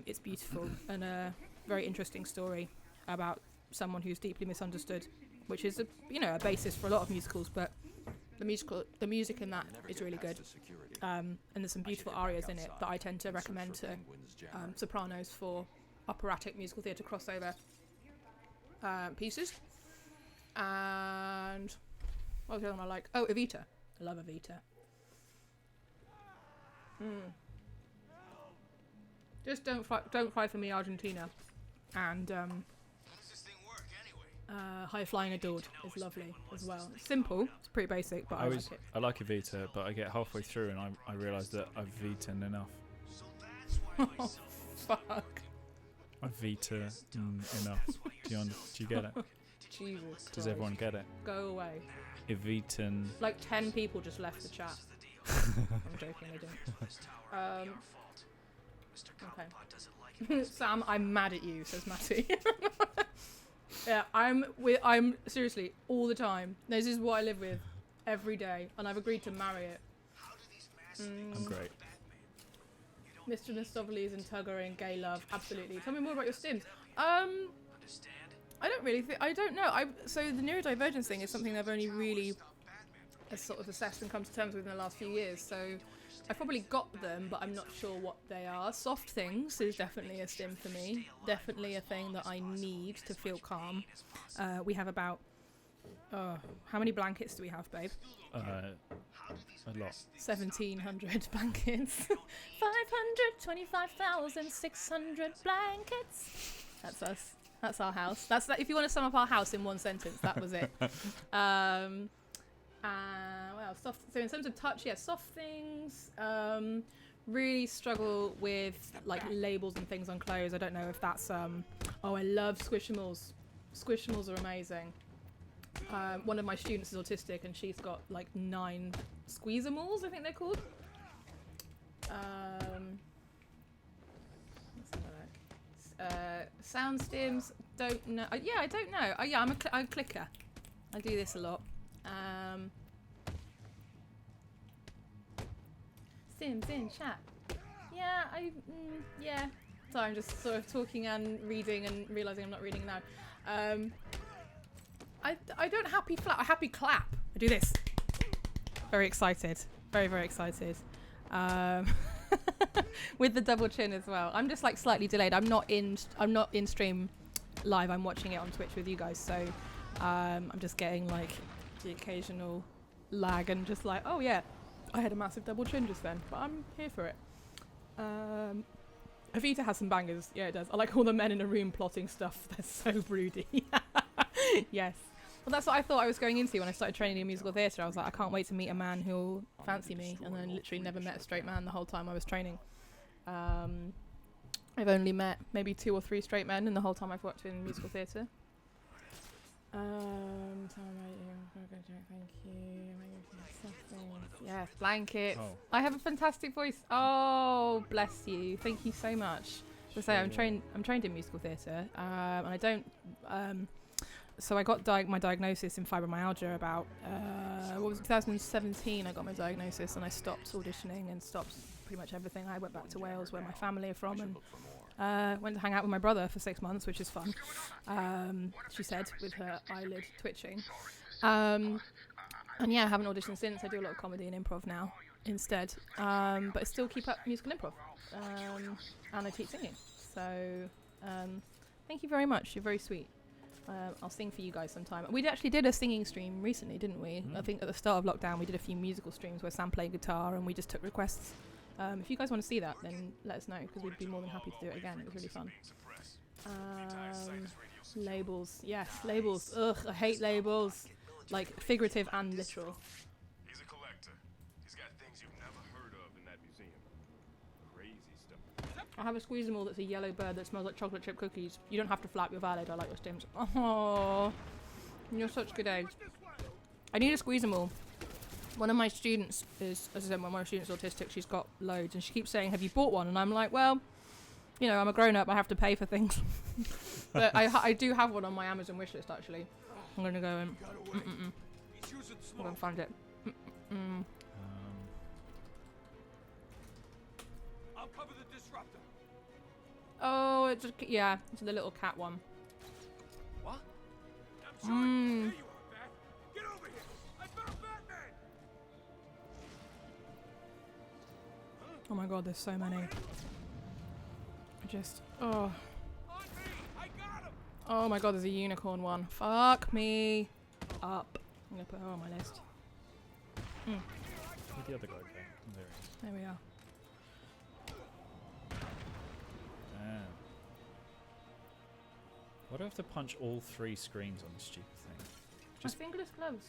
It's beautiful and a very interesting story about someone who's deeply misunderstood, which is a basis for a lot of musicals. But the music in that is really good. And there's some beautiful arias in it that I tend to recommend to sopranos for operatic musical theatre crossover pieces. And what was the other one I like? Oh, Evita. I love Evita. Just don't cry for me, Argentina. And How does this thing work anyway? High Flying Adored is lovely as well. It's simple, it's pretty basic, but I like it. I like Evita, but I get halfway through and I realise that I've eaten enough. So that's why my son Fuck. I've eaten enough. Do you get it? Jesus Does Christ. everyone get it? Go away. I've eaten. Like 10 people just left the chat. I'm joking, they didn't. Okay. Sam, I'm mad at you, says Matty. Yeah, I'm seriously all the time. This is what I live with every day, and I've agreed to marry it. I'm great. Mr. Mistoveles and Tugger and gay love, absolutely. Tell me more about your stims. I don't really think. I don't know. So the neurodivergence thing is something I've only really sort of assessed and come to terms with in the last few years. So I've probably got them, but I'm not sure what they are. Soft things is definitely a stim for me. Definitely a thing that I need to feel calm. We have about how many blankets do we have, babe? A lot. 1,700 blankets. 525,600 blankets. That's us. That's our house. That's that. If you want to sum up our house in one sentence, that was it. Well, soft. So in terms of touch, soft things. Really struggle with like labels and things on clothes. I don't know if that's. Oh, I love Squishimals. Squishimals are amazing. One of my students is autistic, and she's got like 9 Squeezimals, I think they're called. Sound stims, don't know. I don't know. I'm a clicker. I do this a lot. Stims in chat. Yeah. Sorry, I'm just sort of talking and reading and realising I'm not reading now. I don't happy clap. I happy clap. I do this. Very excited. Very, very excited. With the double chin as well. I'm just like slightly delayed. I'm not in stream live. I'm watching it on Twitch with you guys. So I'm just getting like the occasional lag and just like, oh yeah, I had a massive double chin just then. But I'm here for it. Evita has some bangers. Yeah, it does. I like all the men in a room plotting stuff. They're so broody. Yes. Well, that's what I thought I was going into when I started training in musical theatre. I was like, I can't wait to meet a man who'll fancy me. And then literally never met a straight man the whole time I was training. I've only met maybe 2 or 3 straight men in the whole time I've worked in musical theatre. Thank you. Yes, blankets. Oh. I have a fantastic voice. Oh, bless you. Thank you so much. As I say, I'm trained in musical theatre, and I don't. So I got my diagnosis in fibromyalgia about 2017. I got my diagnosis, and I stopped auditioning and stopped pretty much everything. I went back to Wales, where my family are from, and went to hang out with my brother for 6 months, which is fun. She said, with her eyelid twitching. And yeah, I haven't auditioned since. I do a lot of comedy and improv now instead, but I still keep up musical improv, and I teach singing. So thank you very much. You're very sweet. I'll sing for you guys sometime. We actually did a singing stream recently, didn't we? I think at the start of lockdown we did a few musical streams where Sam played guitar and we just took requests. If you guys want to see that, then let us know, because we'd be more than happy to do it again. It was really fun. Labels. Yes, labels. Ugh, I hate labels. Like figurative and literal. He's a collector. He's got things you've never heard of in that museum. Crazy stuff. I have a Squeezable that's a yellow bird that smells like chocolate chip cookies. You don't have to flap, you're valid. I like your stims. Oh, you're such good eggs. I need a Squeezable. One of my students is, as I said, one of my students is autistic. She's got loads, and she keeps saying, "Have you bought one?" And I'm like, well, You know, I'm a grown up. I have to pay for things. But I do have one on my Amazon wishlist actually. I'm gonna go and Got away. He's using I'm gonna smoke. find it. I'll cover the disruptor. Oh, it's just, yeah, it's the little cat one. What? I'm sorry. Mm. There you are, Bat. Get over here. I found Batman. Oh my god, there's so many. Oh. On me. I got him. Oh my god, there's a unicorn one. Fuck me up. I'm gonna put her on my list. Where'd the other guy go? There he is. There we are. Damn. Why do I have to punch all 3 screens on this stupid thing? Just- My fingerless gloves.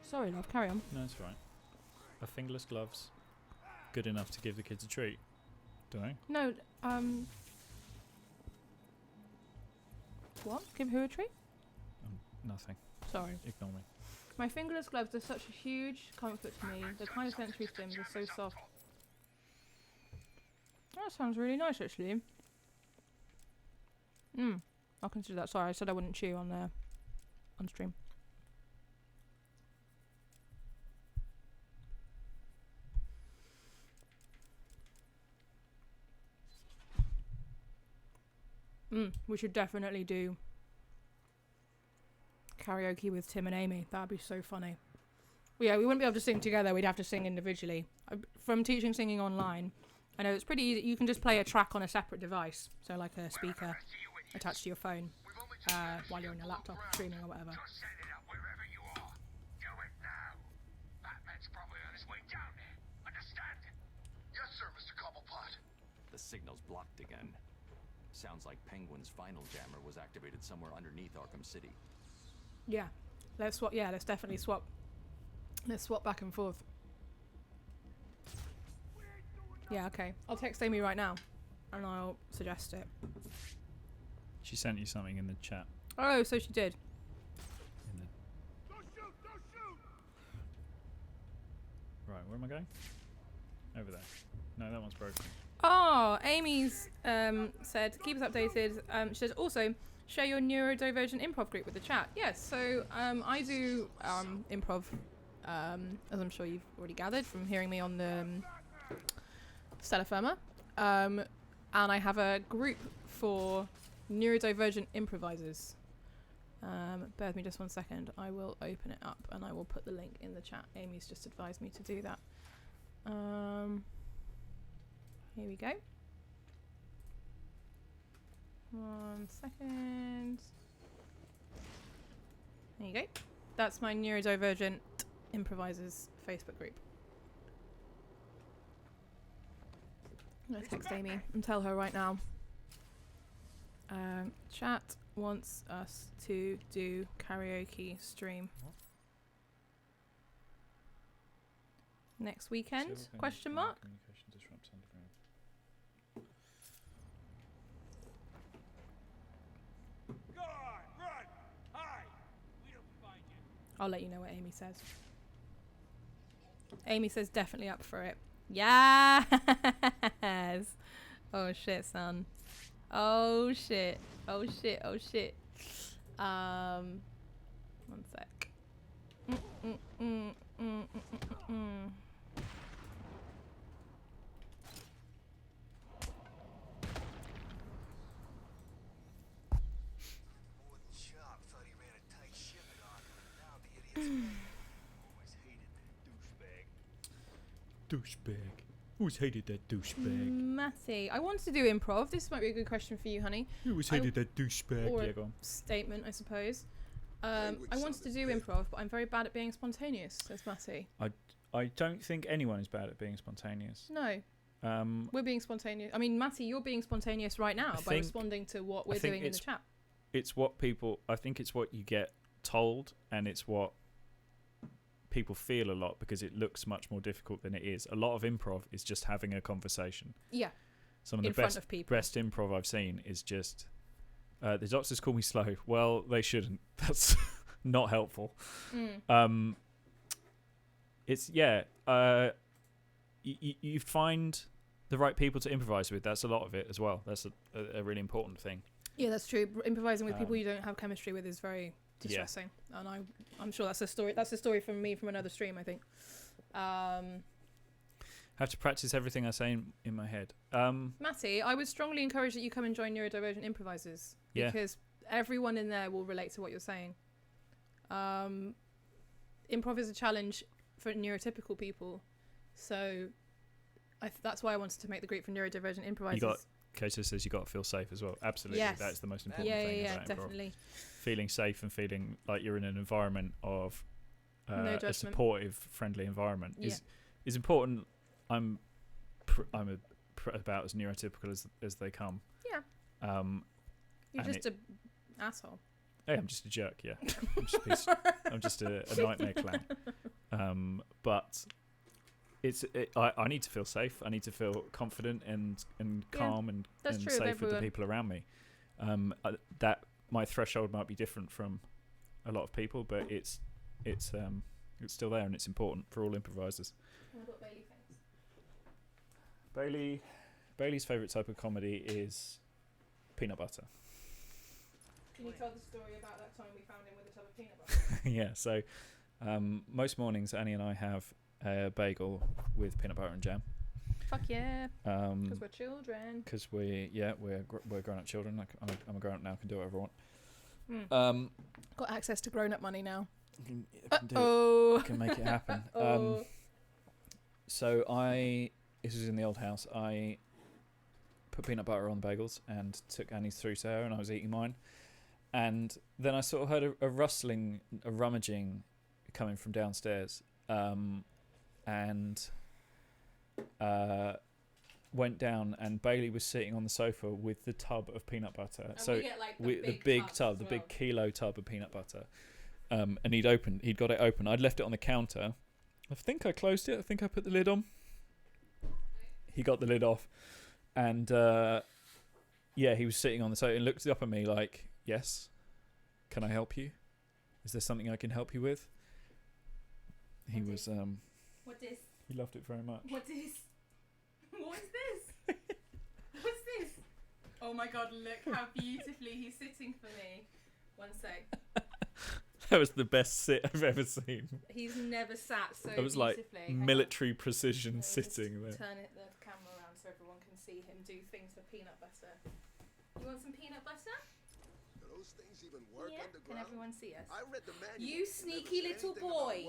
Sorry, love. Carry on. No, it's right. Are fingerless gloves good enough to give the kids a treat? Don't know. No, what? Give who a treat? Nothing. Sorry. Ignore me. My fingerless gloves are such a huge comfort to me. The tiny sensory stems are so soft. That sounds really nice, actually. I'll consider that. Sorry, I said I wouldn't chew on stream. We should definitely do karaoke with Tim and Amy. That'd be so funny. Yeah, we wouldn't be able to sing together. We'd have to sing individually. From teaching singing online, I know it's pretty easy. You can just play a track on a separate device, so like a speaker attached to your phone while you're on your laptop streaming or whatever. Just set it up wherever you are. Do it now. Batman's probably on his way down there. Understand? Yes, sir, Mr. Cobblepot. The signal's blocked again. Sounds like Penguin's final jammer was activated somewhere underneath Arkham City. Yeah, let's swap. Yeah, let's definitely swap. Let's swap back and forth. Yeah, okay. I'll text Amy right now, and I'll suggest it. She sent you something in the chat. Oh, so she did. In the... Don't shoot. Don't shoot. Right, where am I going? Over there. No, that one's broken. Oh, Amy's said, keep us updated. She says, also, share your neurodivergent improv group with the chat. Yes, so I do improv, as I'm sure you've already gathered from hearing me on the Stella Firma. And I have a group for neurodivergent improvisers. Bear with me just 1 second. I will open it up and I will put the link in the chat. Amy's just advised me to do that. Here we go. 1 second. There you go. That's my neurodivergent improvisers Facebook group. I'm going to text Amy and tell her right now. Chat wants us to do karaoke stream. What? Next weekend? Civil Question mark? Communication disrupts underground. Go on. Run. Hide. We don't find you. I'll let you know what Amy says. Amy says definitely up for it. Yes! Oh shit, son. Oh shit. Oh shit. Oh shit. 1 sec. More than Sharp thought he ran a tight ship at Arkham, and now the idiots always hated that douchebag. Douchebag. Always hated that douchebag. Matty, I wanted to do improv. This might be a good question for you, honey. Always hated that douchebag. Or Yeah, go on. statement, I suppose. I wanted to do improv, but I'm very bad at being spontaneous, says Matty. I don't think anyone is bad at being spontaneous. No, we're being spontaneous. I mean, Matty, you're being spontaneous right now by think- responding to what I we're think doing in the chat. It's what people. I think it's what you get told, and it's what people feel a lot because it looks much more difficult than it is. A lot of improv is just having a conversation. Yeah, Some of in the front best of people. best improv I've seen is just the doctors call me slow. Well, they shouldn't. That's not helpful. It's you find the right people to improvise with. That's a lot of it as well. That's a really important thing. Yeah, that's true. Improvising with people you don't have chemistry with is very distressing, and I'm sure that's a story. That's a story from me from another stream, I think. Have to practice everything I say in my head. Matty, I would strongly encourage that you come and join Neurodivergent Improvisers because everyone in there will relate to what you're saying. Improv is a challenge for neurotypical people, so that's why I wanted to make the group for Neurodivergent Improvisers. Kato says you got to feel safe as well. Absolutely, yes. That's the most important thing. Yeah, about improv. definitely. Feeling safe and feeling like you're in an environment of No a supportive, friendly environment is important. I'm about as neurotypical as they come. Yeah. You're just an asshole. Hey, I'm just a jerk. Yeah, I'm just a nightmare clown. But I need to feel safe. I need to feel confident and calm and safe with the people around me. That my threshold might be different from a lot of people, but it's still there and it's important for all improvisers. What about Bailey thinks? Bailey's favourite type of comedy is peanut butter. Can you tell the story about that time we found him with a tub of peanut butter? Yeah, so most mornings Annie and I have a bagel with peanut butter and jam. Fuck yeah. Because we're children. Because we're grown up children. Like I'm a grown up now, can do whatever I want. Got access to grown up money now. I can make it happen. So this was in the old house. I put peanut butter on the bagels and took Annie's through to her, and I was eating mine. And then I sort of heard a rustling, a rummaging coming from downstairs, and went down, and Bailey was sitting on the sofa with the tub of peanut butter. And so we get, like, the big tub, the big kilo tub of peanut butter. And he'd got it open. I'd left it on the counter. I think I closed it. I think I put the lid on. He got the lid off, and he was sitting on the sofa and looked up at me like, "Yes, can I help you? Is there something I can help you with?" He was What is? He loved it very much. What is? What is this? What's this? Oh my god! Look how beautifully he's sitting for me. One sec. That was the best sit I've ever seen. He's never sat so It was beautifully. like military precision sitting there. Turn the camera around so everyone can see him do things with peanut butter. You want some peanut butter? Do those things even work underground? Can everyone see us? I read the manual. You sneaky little boy.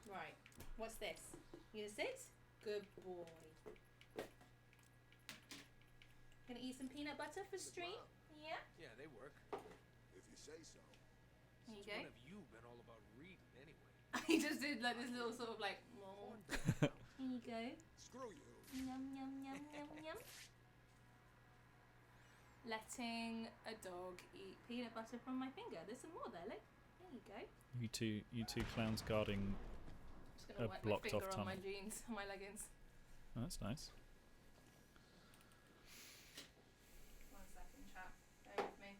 Right. What's this? You gonna sit? Good boy. Gonna eat some peanut butter for stream? Yeah? Yeah, they work. If you say so. There you When go. have you been all about reading anyway? He just did like this little sort of like. Here you go. Screw you. Yum yum yum yum yum. Letting a dog eat peanut butter from my finger. There's some more there, look. There you go. You two clowns guarding. Just gonna wipe my blocked finger off on my tunnel. jeans, on my leggings. Oh, that's nice. One second, chat. Bear with me.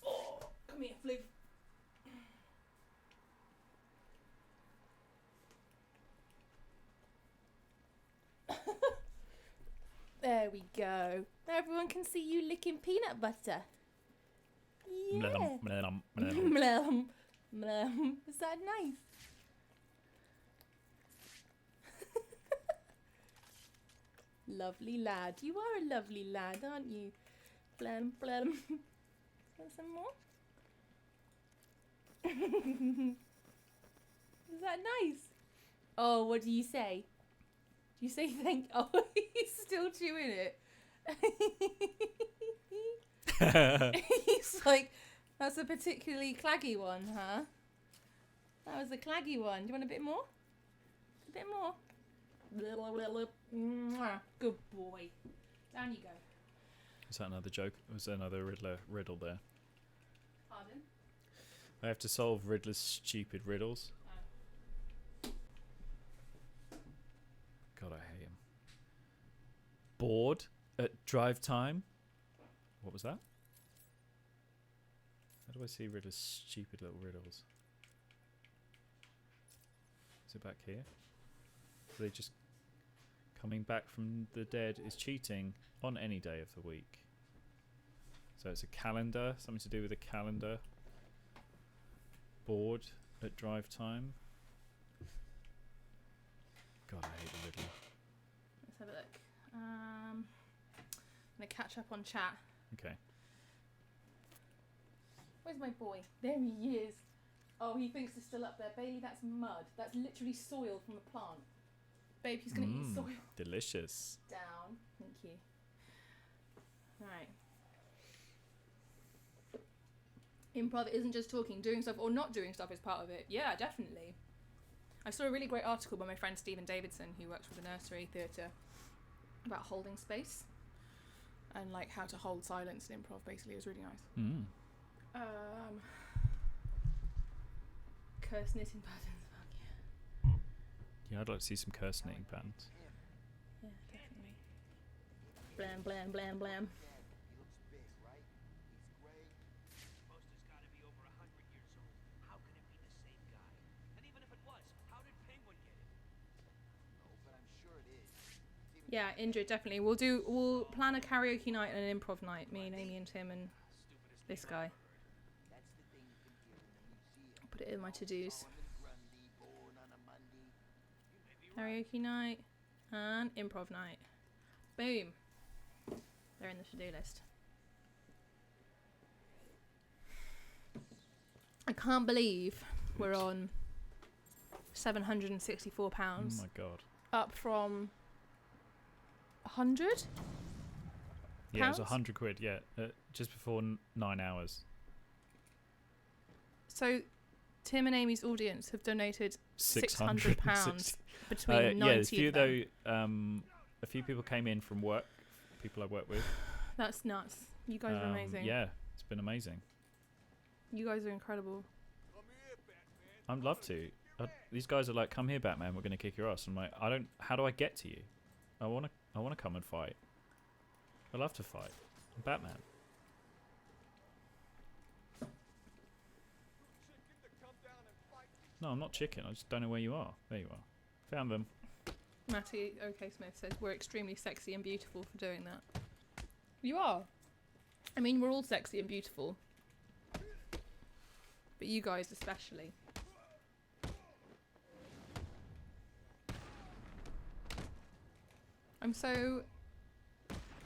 Oh, come here, Floof. There we go. Now everyone can see you licking peanut butter. Yeah. Blum. Blum, blum. Is that nice? Lovely lad. You are a lovely lad, aren't you? Blum, blum. Want some more? Is that nice? Oh, what do you say? Do you say thank? Oh, he's still chewing it. He's like, that's a particularly claggy one, huh? That was a claggy one. Do you want a bit more? A bit more? Mwah. Good boy. Down you go. Was that another joke? Was there another riddle there? Pardon? I have to solve Riddler's stupid riddles. God, I hate him. Bored at drive time? What was that? How do I see Riddler's stupid little riddles? Is it back here? Are they just coming back from the dead is cheating on any day of the week. So it's a calendar, something to do with a calendar board at drive time. God, I hate the Riddler. Let's have a look. I'm going to catch up on chat. Okay. Where's my boy? There he is. Oh, he thinks it's still up there. Bailey, that's mud. That's literally soil from a plant. Babe, he's going to eat soil. Delicious. Down. Thank you. Right. Improv isn't just talking. Doing stuff or not doing stuff is part of it. Yeah, definitely. I saw a really great article by my friend Stephen Davidson, who works for the nursery theatre, about holding space and like how to hold silence in improv. Basically, it was really nice. Curse knitting patterns. Fuck yeah. Yeah, I'd like to see some curse knitting patterns. Yeah, definitely. Blam blam blam blam. He looks big, right? He's gray. Poster's gotta be over 100 years old. How can it be the same guy? And even if it was, how did Penguin get it? No, but I'm sure it is. Yeah, Indra, definitely. We'll plan a karaoke night and an improv night. Me and Amy and Tim and this guy. That's the thing you can hear in the museum. I'll put it in my to-dos. Solomon Grundy, born on a Monday. Karaoke night and improv night. Boom. They're in the to-do list. I can't believe we're on £764. Oh my god. Up from 100? Yeah, it was Pounds? £100, yeah. Just before 9 hours. So Tim and Amy's audience have donated £600 £600 between 90 yeah, there's of them. a few people came in from work, people I work with. That's nuts. You guys are amazing. Yeah, it's been amazing. You guys are incredible. Come here, Batman. I'd love to. These guys are like, come here, Batman, we're going to kick your ass. I'm like, how do I get to you? I want to come and fight. I love to fight. I'm Batman. Chicken to come down and fight me. No, I'm not chicken. I just don't know where you are. There you are. Found them. Matty OK Smith says we're extremely sexy and beautiful for doing that. You are. I mean, we're all sexy and beautiful. But you guys especially. I'm so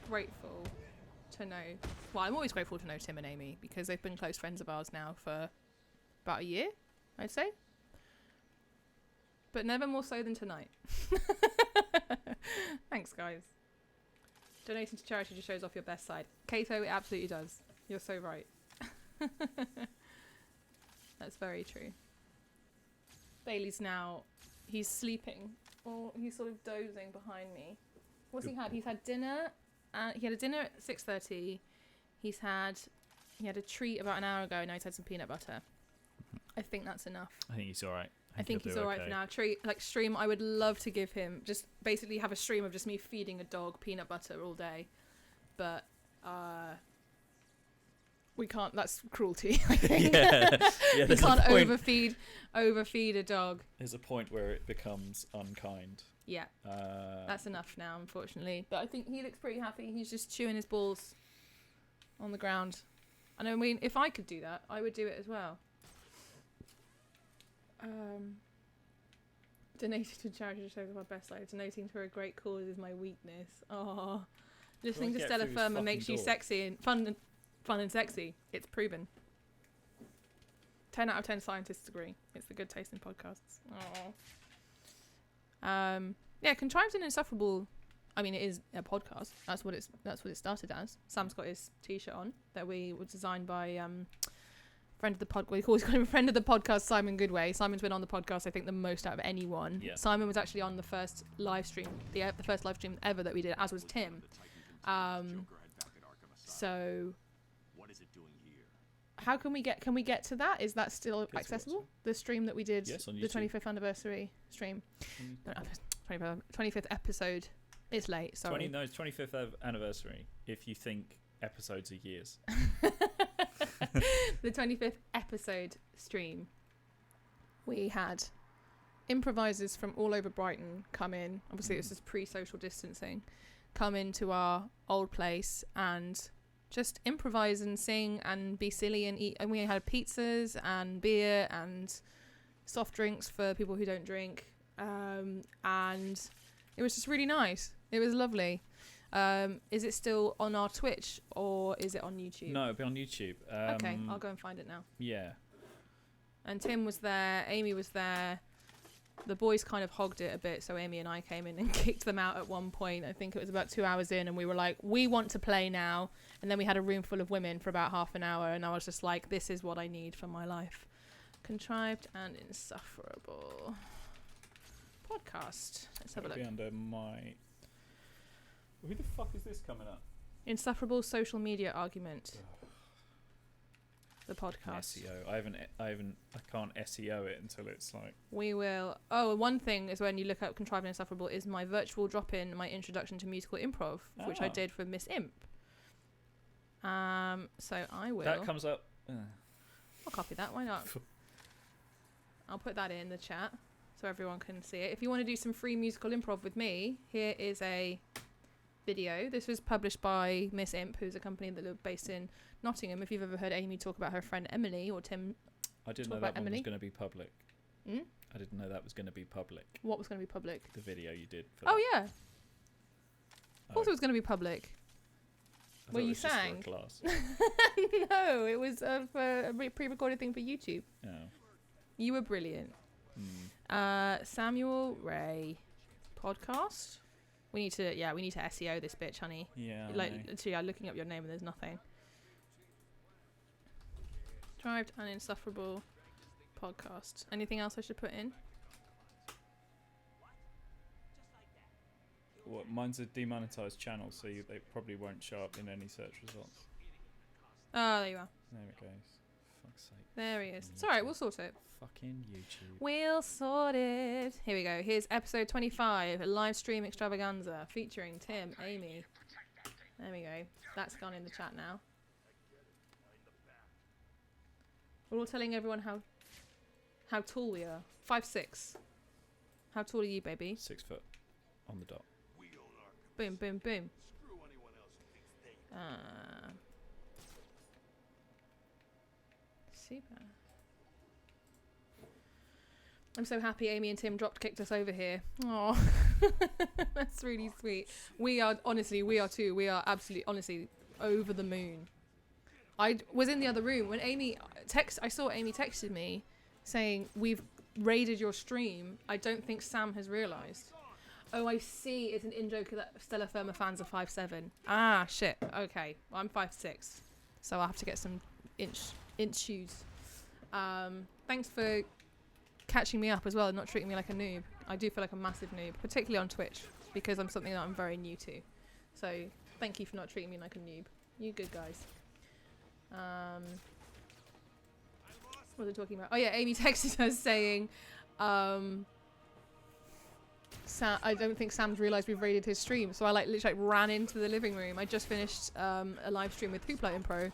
grateful to know... Well, I'm always grateful to know Tim and Amy because they've been close friends of ours now for about a year, I'd say. But never more so than tonight. Thanks, guys. Donating to charity just shows off your best side. Kato, it absolutely does. You're so right. That's very true. Bailey's now... He's sleeping. Or he's sort of dozing behind me. What's he had? He's had dinner. He had a dinner at 6:30. He had a treat about an hour ago. Now he's had some peanut butter. I think that's enough. I think he's all right. I think he's all right for now. Stream, I would love to give him, just basically have a stream of just me feeding a dog peanut butter all day. But we can't, that's cruelty, I think. Yeah, we can't overfeed a dog. There's a point where it becomes unkind. Yeah, that's enough now, unfortunately. But I think he looks pretty happy. He's just chewing his balls on the ground. And I mean, if I could do that, I would do it as well. Donating to charity shows my best side. Donating to a great cause is my weakness. Oh, listening to Stella Firma makes you sexy and fun and sexy. It's proven. 10 out of 10 scientists agree. It's the good taste in podcasts. Oh. Yeah, Contrived and Insufferable. I mean, it is a podcast. That's what it started as. Sam's got his T-shirt on that was designed by friend of the pod. We always call him a friend of the podcast, Simon Goodway. Simon's been on the podcast, I think, the most out of anyone. Yeah. Simon was actually on the first live stream, the first live stream ever that we did, as was Tim. So, what is it doing here? how can we get to that? Is that still accessible? The stream that we did, yes, on the YouTube. 25th anniversary stream, 25th episode. It's late. Sorry. No, it's 25th anniversary. If you think episodes are years. The 25th episode stream, we had improvisers from all over Brighton come in. Obviously, this is pre-social distancing. Come into our old place and just improvise and sing and be silly and eat. And we had pizzas and beer and soft drinks for people who don't drink. And it was just really nice. It was lovely. Is it still on our Twitch or is it on YouTube? No, it'll be on YouTube. Okay, I'll go and find it now. Yeah. And Tim was there, Amy was there. The boys kind of hogged it a bit, so Amy and I came in and kicked them out at one point. I think it was about 2 hours in, and we were like, we want to play now. And then we had a room full of women for about half an hour, and I was just like, this is what I need for my life. Contrived and insufferable. Podcast. Let's have a look. Be under my... Who the fuck is this coming up? Insufferable social media argument. The podcast. SEO. I can't SEO it until it's like. We will. Oh, one thing is when you look up Contrived and Insufferable is my virtual drop-in, my introduction to musical improv, which I did for Miss Imp. So I will. That comes up. I'll copy that. Why not? I'll put that in the chat so everyone can see it. If you want to do some free musical improv with me, here is a video. This was published by Miss Imp, who's a company that are based in Nottingham. If you've ever heard Amy talk about her friend Emily or Tim, I didn't know that one was going to be public. I didn't know that was going to be public. What was going to be public? The video you did. For oh yeah. Of course it was going to be public. Where you sang? For a class. No, it was for a pre-recorded thing for YouTube. Oh. You were brilliant. Samuel Ray podcast. We need to SEO this bitch, honey. Yeah. Literally, I'm looking up your name and there's nothing. Contrived and Insufferable podcast. Anything else I should put in? What? Mine's a demonetized channel, so they probably won't show up in any search results. Oh, there you are. There it goes. Fuck's sake. There he is. It's alright, we'll sort it. Fucking YouTube. We'll sort it. Here we go. Here's episode 25, a live stream extravaganza featuring Tim, Amy. There we go. That's gone in the chat now. We're all telling everyone how tall we are. 5'6". How tall are you, baby? 6 foot on the dot. Boom, boom, boom. Super. I'm so happy Amy and Tim kicked us over here. Oh, that's really sweet. We are too. We are absolutely, honestly, over the moon. I was in the other room when I saw Amy texted me saying, we've raided your stream. I don't think Sam has realised. Oh, I see. It's an in-joke that Stella Firma fans are 5'7". Ah, shit. Okay. Well, I'm 5'6". So I'll have to get some inch shoes. Thanks for catching me up as well and not treating me like a noob. I do feel like a massive noob, particularly on Twitch, because I'm something that I'm very new to. So thank you for not treating me like a noob. You good guys. What was I talking about? Oh yeah, Amy texted us saying, I don't think Sam's realised we've raided his stream, so I literally ran into the living room. I just finished a live stream with Hoopla Impro,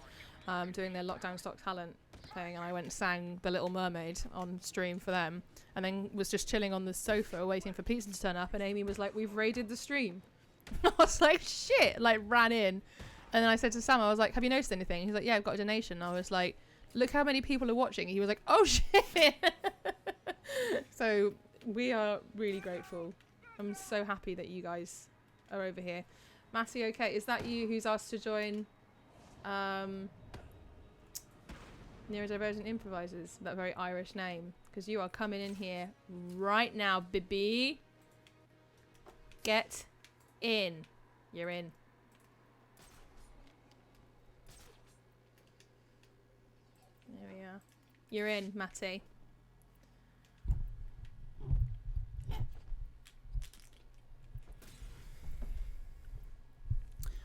doing their lockdown stock talent thing, and I went and sang The Little Mermaid on stream for them, and then was just chilling on the sofa waiting for pizza to turn up, and Amy was like, we've raided the stream. I was like, shit, ran in, and then I said to Sam, I was like, have you noticed anything? He's like, yeah, I've got a donation. I was like, look how many people are watching. He was like, oh shit. So we are really grateful. I'm so happy that you guys are over here. Matty, okay, is that you who's asked to join Neurodivergent Improvisers? That very Irish name. Because you are coming in here right now, baby. Get in. You're in. There we are. You're in, Matty.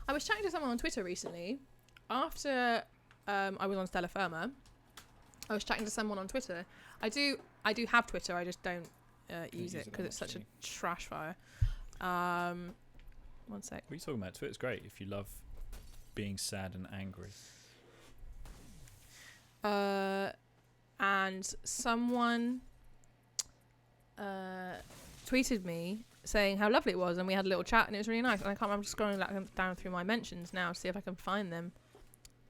I was chatting to someone on Twitter recently. After I was on Stella Firma, I was chatting to someone on Twitter. I do have Twitter. I just don't use it because it's such a trash fire. One sec. What are you talking about? Twitter's great if you love being sad and angry. And someone tweeted me saying how lovely it was, and we had a little chat, and it was really nice. And I can't remember, I'm just scrolling down through my mentions now to see if I can find them.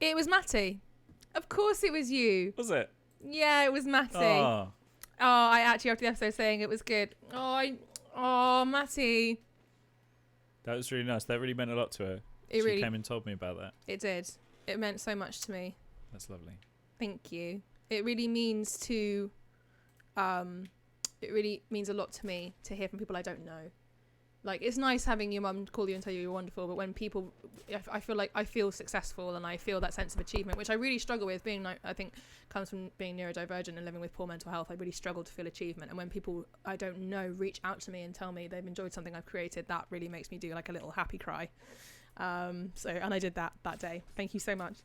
It was Matty. Of course it was you. Was it? Yeah, it was Matty. Oh, I actually after the episode saying it was good. Oh, Matty. that was really nice. That really meant a lot to her. It She really, came and told me about that. it did. It meant so much to me. That's lovely. Thank you. It really means to, it really means a lot to me to hear from people I don't know. Like, it's nice having your mum call you and tell you you're wonderful, but when people, I feel like I feel successful and I feel that sense of achievement, which I really struggle with, being, I think, comes from being neurodivergent and living with poor mental health. I really struggle to feel achievement. And when people I don't know reach out to me and tell me they've enjoyed something I've created, that really makes me do like a little happy cry. And I did that day. Thank you so much.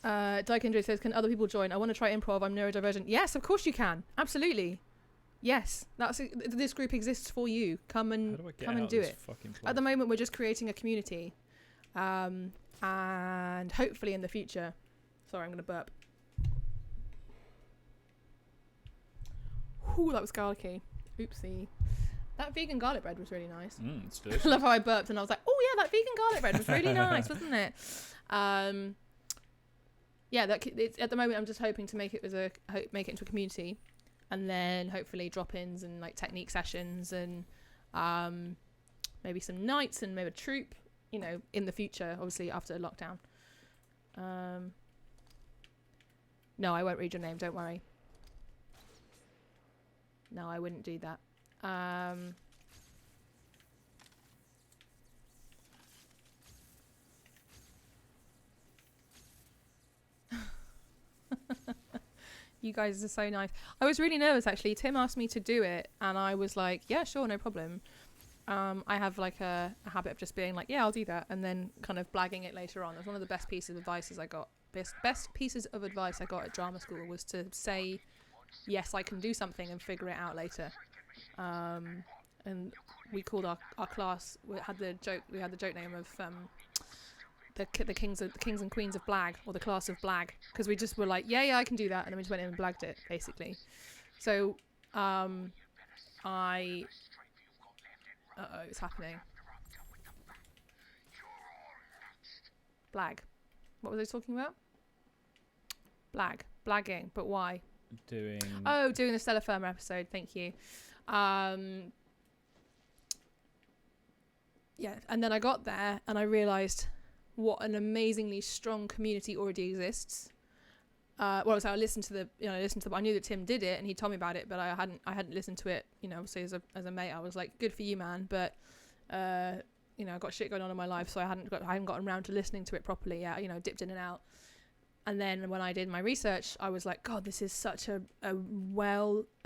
Dykendra says, can other people join? I want to try improv. I'm neurodivergent. Yes, of course you can. Absolutely. Yes, this group exists for you. Come and do it. At the moment, we're just creating a community, and hopefully in the future. Sorry, I'm gonna burp. Ooh, that was garlicky. Oopsie. That vegan garlic bread was really nice. It's I delicious. love how I burped and I was like, oh yeah, that vegan garlic bread was really nice, wasn't it? Yeah, it's, at the moment I'm just hoping to make it into a community, and then hopefully drop-ins and like technique sessions and maybe some nights and maybe a troupe, in the future, obviously after lockdown. No, I won't read your name, don't worry. No, I wouldn't do that. You guys are so nice. I was really nervous actually. Tim asked me to do it and I was like, yeah, sure, no problem. I have like a habit of just being like, yeah, I'll do that, and then kind of blagging it later on. It was one of the best pieces of advice I got. Best pieces of advice I got at drama school was to say, yes, I can do something and figure it out later. And we called our class. We had the joke name of the kings and queens of Blag, or the class of Blag, because we just were like, yeah, I can do that, and then we just went in and blagged it basically. So it's happening. Blag. What was I talking about? Blagging, but why? Doing the Stella Firma episode. Thank you. Yeah, and then I got there and I realised what an amazingly strong community already exists. I listened to I knew that Tim did it and he told me about it, but I hadn't listened to it. Obviously as a mate, I was like, good for you, man. But I've got shit going on in my life, so I hadn't gotten around to listening to it properly yet. Dipped in and out. And then when I did my research, I was like, God, this is such a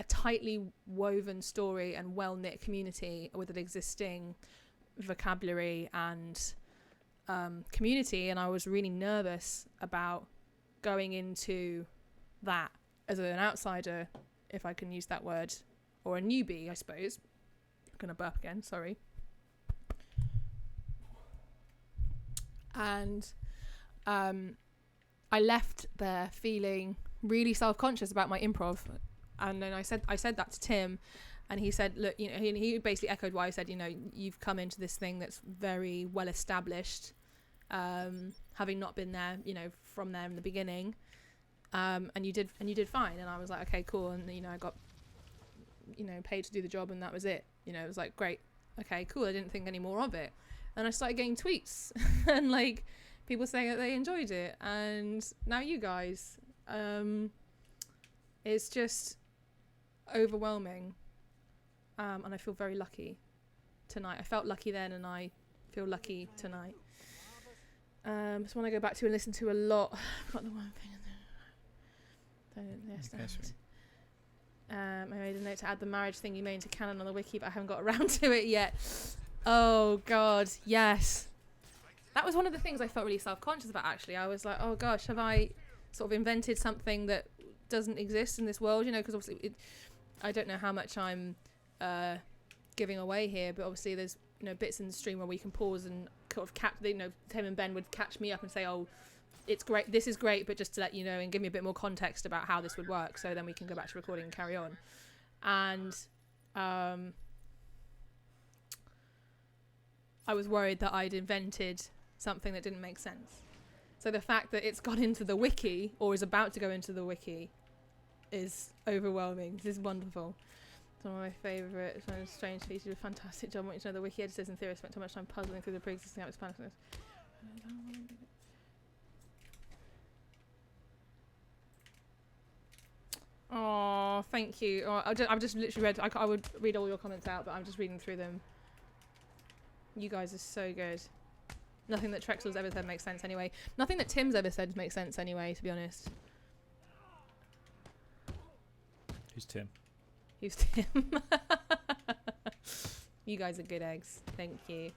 tightly woven story and well-knit community with an existing vocabulary and community. And I was really nervous about going into that as an outsider, if I can use that word, or a newbie, I suppose. I'm going to burp again, sorry. And I left there feeling really self-conscious about my improv, and then I said that to Tim, and he said, look, he basically echoed what I said. You've come into this thing that's very well established, having not been there, from there in the beginning, and you did fine. And I was like, okay, cool. And I got paid to do the job, and that was it. It was like, great, okay, cool. I didn't think any more of it, and I started getting tweets and like people saying that they enjoyed it, and now you guys, it's just overwhelming, and I feel very lucky tonight. I felt lucky then, and I feel lucky tonight. Just want to go back to and listen to a lot. I've got the one thing in there. I made a note to add the marriage thing you made into canon on the wiki, but I haven't got around to it yet. Oh God, yes. That was one of the things I felt really self-conscious about, actually. I was like, oh gosh, have I sort of invented something that doesn't exist in this world? Because obviously I don't know how much I'm giving away here, but obviously there's bits in the stream where we can pause and sort of catch, Tim and Ben would catch me up and say, oh, it's great, this is great, but just to let you know and give me a bit more context about how this would work, so then we can go back to recording and carry on. and I was worried that I'd invented something that didn't make sense. So the fact that it's gone into the wiki, or is about to go into the wiki, is overwhelming. This is wonderful. It's one of my favourite. It's one of the strange features. A fantastic job. I want you to know the wiki editors and theorists spent so much time puzzling through the pre-existing expansions. Oh, thank you. Oh, I've just literally read. I would read all your comments out, but I'm just reading through them. You guys are so good. Nothing that Trexel's ever said makes sense anyway. Nothing that Tim's ever said makes sense anyway, to be honest. Who's Tim? Who's Tim? You guys are good eggs. Thank you.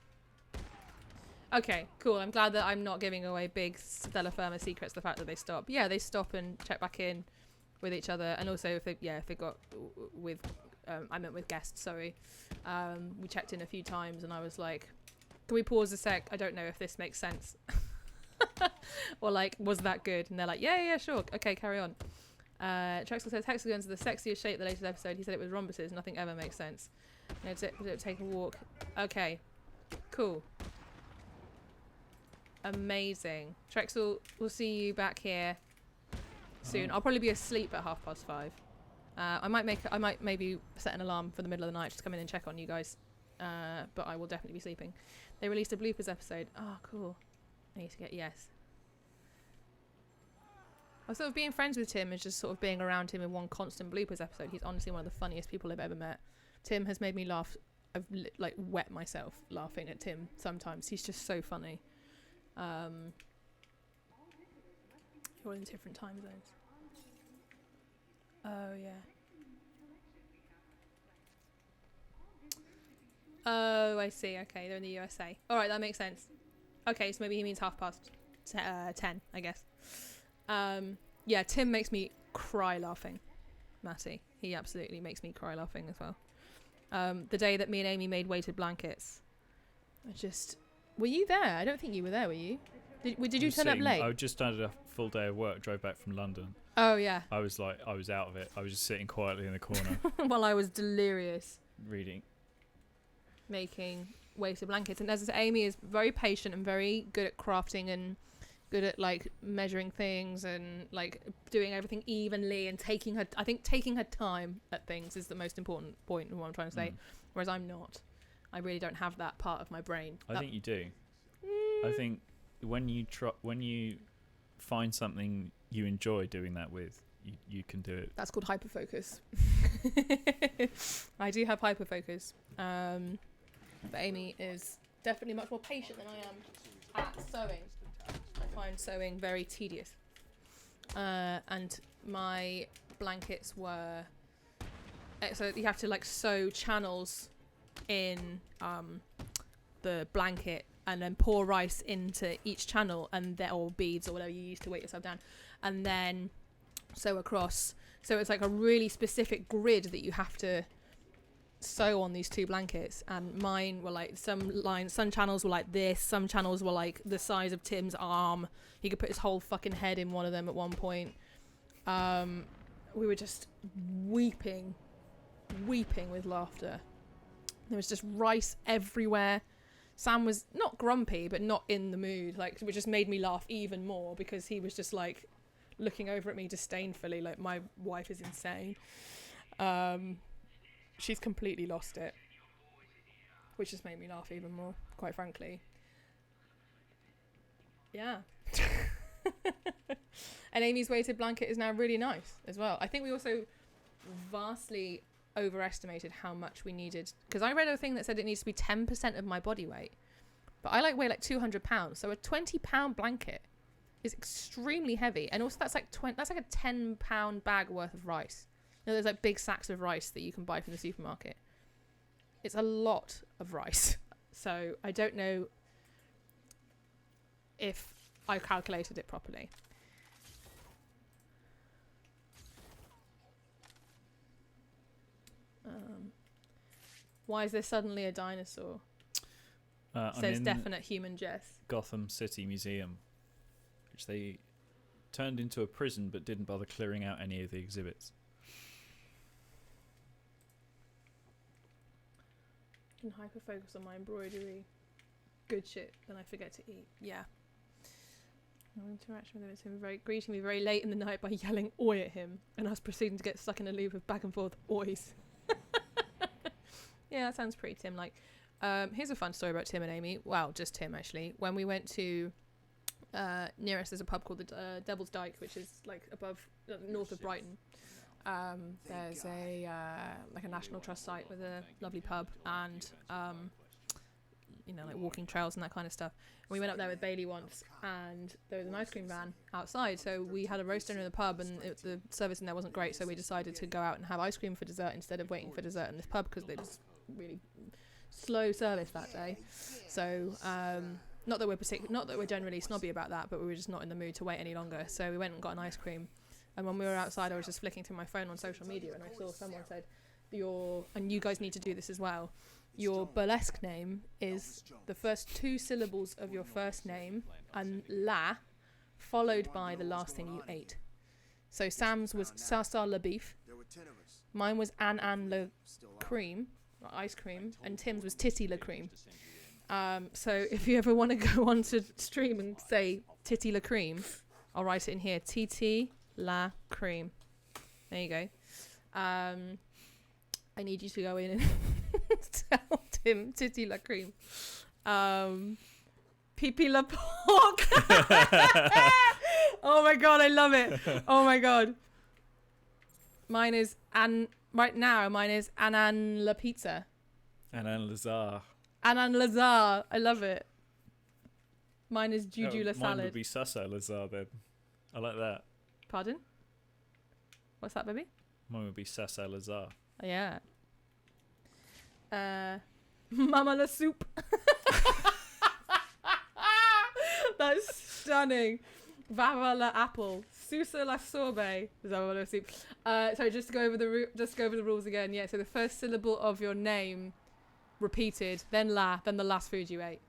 Okay, cool. I'm glad that I'm not giving away big Stella Firma secrets, the fact that they stop. Yeah, they stop and check back in with each other. And also, if they got with... I meant with guests, sorry. We checked in a few times and I was like, can we pause a sec? I don't know if this makes sense. Or like, was that good? And they're like, yeah, sure. Okay, carry on. Trexel says, Hexagons are the sexiest shape the latest episode. He said it was rhombuses. Nothing ever makes sense. No, take a walk. Okay, cool. Amazing. Trexel, we'll see you back here soon. I'll probably be asleep at 5:30. I might maybe set an alarm for the middle of the night just to come in and check on you guys. But I will definitely be sleeping. They released a bloopers episode. Oh, cool. I need to get yes. I was sort of being friends with Tim is just sort of being around him in one constant bloopers episode. He's honestly one of the funniest people I've ever met. Tim has made me laugh. I've like wet myself laughing at Tim sometimes. He's just so funny. You're in different time zones. Oh, yeah. Oh, I see. Okay, they're in the USA. All right, that makes sense. Okay, so maybe he means 10, I guess. Yeah, Tim makes me cry laughing. Matty. He absolutely makes me cry laughing as well. The day that me and Amy made weighted blankets. Were you there? I don't think you were there, were you? Did you turn up late? I just started a full day of work, drove back from London. Oh, yeah. I was out of it. I was just sitting quietly in the corner. While I was delirious. Reading. Making weighted blankets. And as I said, Amy is very patient and very good at crafting and good at like measuring things and like doing everything evenly and taking her time at things is the most important point of what I'm trying to say. Whereas I'm not. I really don't have that part of my brain. I think you do. I think when you find something you enjoy doing that with, you can do it. That's called hyperfocus. I do have hyperfocus. But Amy is definitely much more patient than I am at sewing. I find sewing very tedious. And my blankets were... So you have to like sew channels in the blanket and then pour rice into each channel or beads or whatever you use to weight yourself down, and then sew across. So it's like a really specific grid that you have to sew on these two blankets. And mine were like some channels were like this, some channels were like the size of Tim's arm. He could put his whole fucking head in one of them at one point. We were just weeping with laughter. There was just rice everywhere. Sam was not grumpy, but not in the mood, like, which just made me laugh even more because he was just like looking over at me disdainfully, like, my wife is insane. She's completely lost it, which just made me laugh even more, quite frankly. Yeah. And Amy's weighted blanket is now really nice as well. I think we also vastly overestimated how much we needed, because I read a thing that said it needs to be 10% of my body weight, but I weigh like 200 pounds, so a 20-pound blanket is extremely heavy. And also that's like a 10-pound bag worth of rice. You know, there's like big sacks of rice that you can buy from the supermarket. It's a lot of rice. So I don't know if I calculated it properly. Why is there suddenly a dinosaur? Says definite human Jess. Gotham City Museum, which they turned into a prison but didn't bother clearing out any of the exhibits. can hyper focus on my embroidery. Good shit. Then I forget to eat. Yeah. No interaction with him, greeting me very late in the night by yelling "oi" at him, and us proceeding to get stuck in a loop of back and forth ois. Yeah, that sounds pretty Tim-like. Here's a fun story about Tim and Amy. Well, just Tim actually. When we went to near us, there's a pub called the Devil's Dyke, which is like above north of Brighton. There's a like a National Trust site with a lovely pub and you know, like walking trails and that kind of stuff. And we went up there with Bailey once, and there was an ice cream van outside. So we had a roast dinner in the pub, and the service in there wasn't great. So we decided to go out and have ice cream for dessert instead of waiting for dessert in this pub because it was really slow service that day. So not that we're generally snobby about that, but we were just not in the mood to wait any longer. So we went and got an ice cream. And when we were outside, I was just flicking through my phone on social media, and I saw someone said, and you guys need to do this as well, your burlesque name is the first 2 syllables of your first name and la, followed by the last thing you ate. So Sam's was Sasa la beef, mine was An la cream, ice cream, and Tim's was Titty la cream. So if you ever want to go onto stream and say Titty la cream, I'll write it in here, TT la cream. There you go. I need you to go in and tell Tim Titty la cream. Pipi la pork. Oh my god, I love it. Oh my god. Mine is right now mine is Anan la pizza. Anan Lazar. Anan Lazar. I love it. Mine is Juju la salad. Mine would be Sasa Lazar then. I like that. Pardon? What's that, baby? Mine would be Sasa Lazar. Oh, yeah. Mama la soup. That's stunning. Vava la apple. Susa la sorbet. Zava la soup. Sorry, just to go over the rules again. Yeah, so the first syllable of your name repeated, then the last food you ate.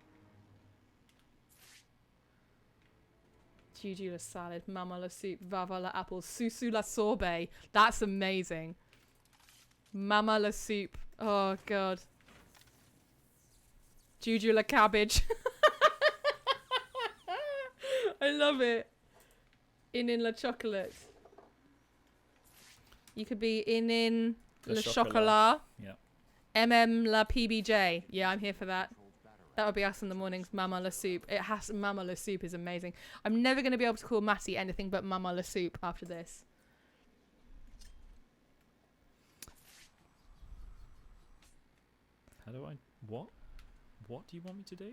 Juju la salad, mama la soup, vava la apple, susu la sorbet. That's amazing. Mama la soup. Oh, God. Juju la cabbage. I love it. In la chocolate. You could be in le chocolat. Yeah. La PBJ. Yeah, I'm here for that. That would be us in the mornings. Mama la soup. Mama la soup is amazing. I'm never going to be able to call Matty anything but Mama la soup after this. How do I... What do you want me to do?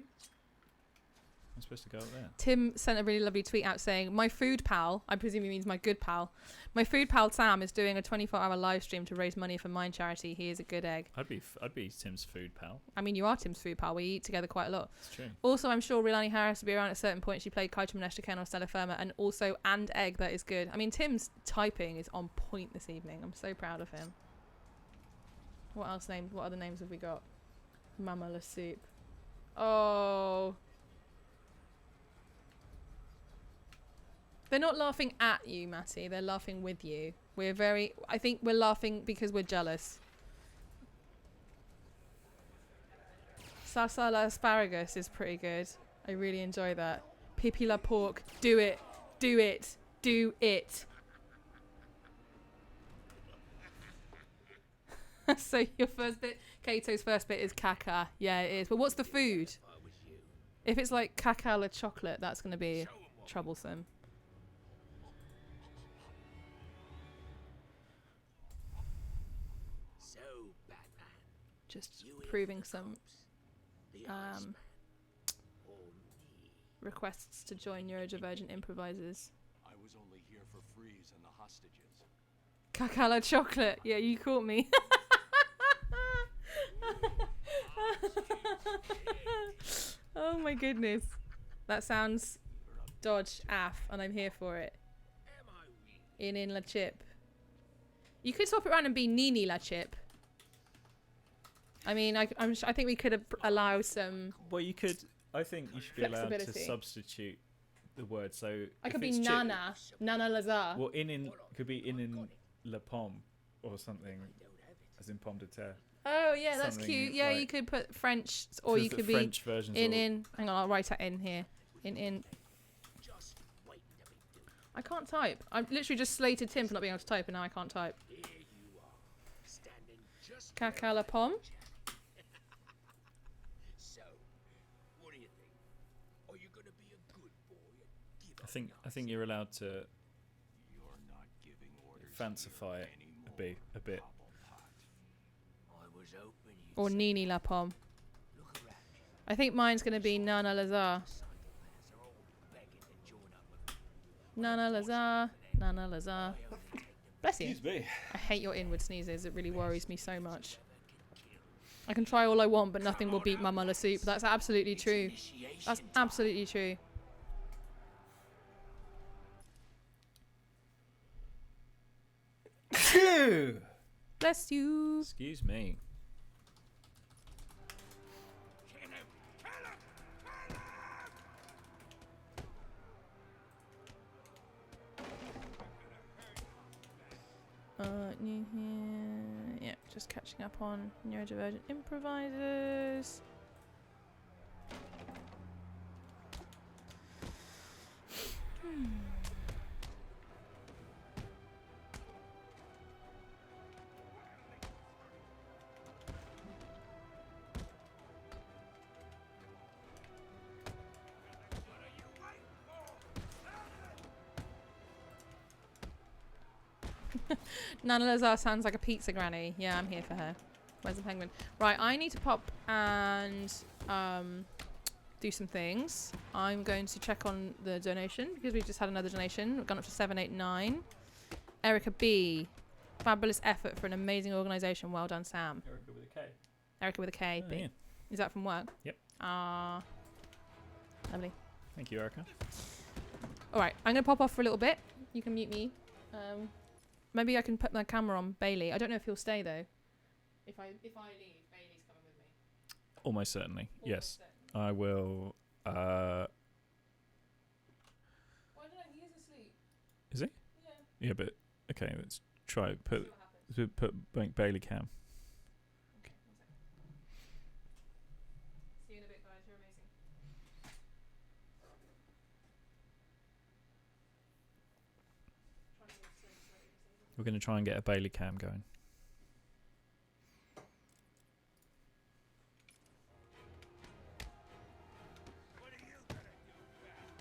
I'm supposed to go up there. Tim sent a really lovely tweet out saying, my food pal, I presume he means my good pal, my food pal Sam is doing a 24-hour live stream to raise money for Mind Charity. He is a good egg. I'd be Tim's food pal. I mean, you are Tim's food pal. We eat together quite a lot. It's true. Also, I'm sure Rilani Harris will be around at a certain point. She played Kaito Manesh Ken or Stella Firma, and also and egg, that is good. I mean, Tim's typing is on point this evening. I'm so proud of him. What other names have we got? Mama la soup. Oh... They're not laughing at you, Matty. They're laughing with you. I think we're laughing because we're jealous. Salsa la asparagus is pretty good. I really enjoy that. Pipi la pork. Do it. Do it. Do it. So your first bit, Kato's first bit is caca. Yeah, it is. But what's the food? If it's like caca la chocolate, that's going to be troublesome. Just proving some requests to join Neurodivergent Improvisers. I was only here for Freeze and the hostages. Cacala chocolate. Yeah, you caught me. Oh my goodness. That sounds dodge af, and I'm here for it. In la chip. You could swap it around and be Nini la chip. I mean, I think we could allow some. Well, you could. I think you should be allowed to flexibility. substitute the word. So I could be it's Nana, Nana Lazar. Well, in could be in la pomme or something, as in pomme de terre. Oh yeah, that's Something cute. Yeah, like- you could put French, or Says you that could be French versions in or- in. Hang on, I'll write it in here. In. Just wait to be doing. I can't type. I'm literally just slated Tim for not being able to type, and now I can't type. Here you are, standing just Caca la pomme. so. What do you think? Are you gonna be a good boy and give I think you're allowed to You're not giving orders fancify it a bit. I was hoping you'd Or say, Nini la pomme. look around you. I think mine's gonna be Nana Lazar. Cycle lads are all begging to join up with me. Nana Lazar. Nana Lazar. I only take them Bless you. me. I hate your inward sneezes. It really worries me so much. I can try all I want, but nothing will beat Mama La Soup. That's absolutely true. That's absolutely true. Bless you. Excuse me. Yeah, just catching up on neurodivergent improvisers. Nana Lazar sounds like a pizza granny. Yeah, I'm here for her. Where's the penguin? Right, I need to pop and do some things. I'm going to check on the donation because we've just had another donation. We've gone up to 789. Erica B. Fabulous effort for an amazing organisation. Well done, Sam. Erica with a K. Erica with a K. Oh, B. yeah. Is that from work? Yep. Ah. Lovely. Thank you, Erica. All right, I'm going to pop off for a little bit. You can mute me. Maybe I can put my camera on Bailey. I don't know if he'll stay though. If I leave, Bailey's coming with me. Almost certainly. Yes. Almost I will. Why don't I? He is asleep. Is he? Yeah. Yeah, but okay. Let's try See put what happens. make Bailey cam. Okay, 1 second. See you in a bit, guys. You're amazing. Trying to get We're going to try and get a Bailey cam going. What are you gonna do, pal?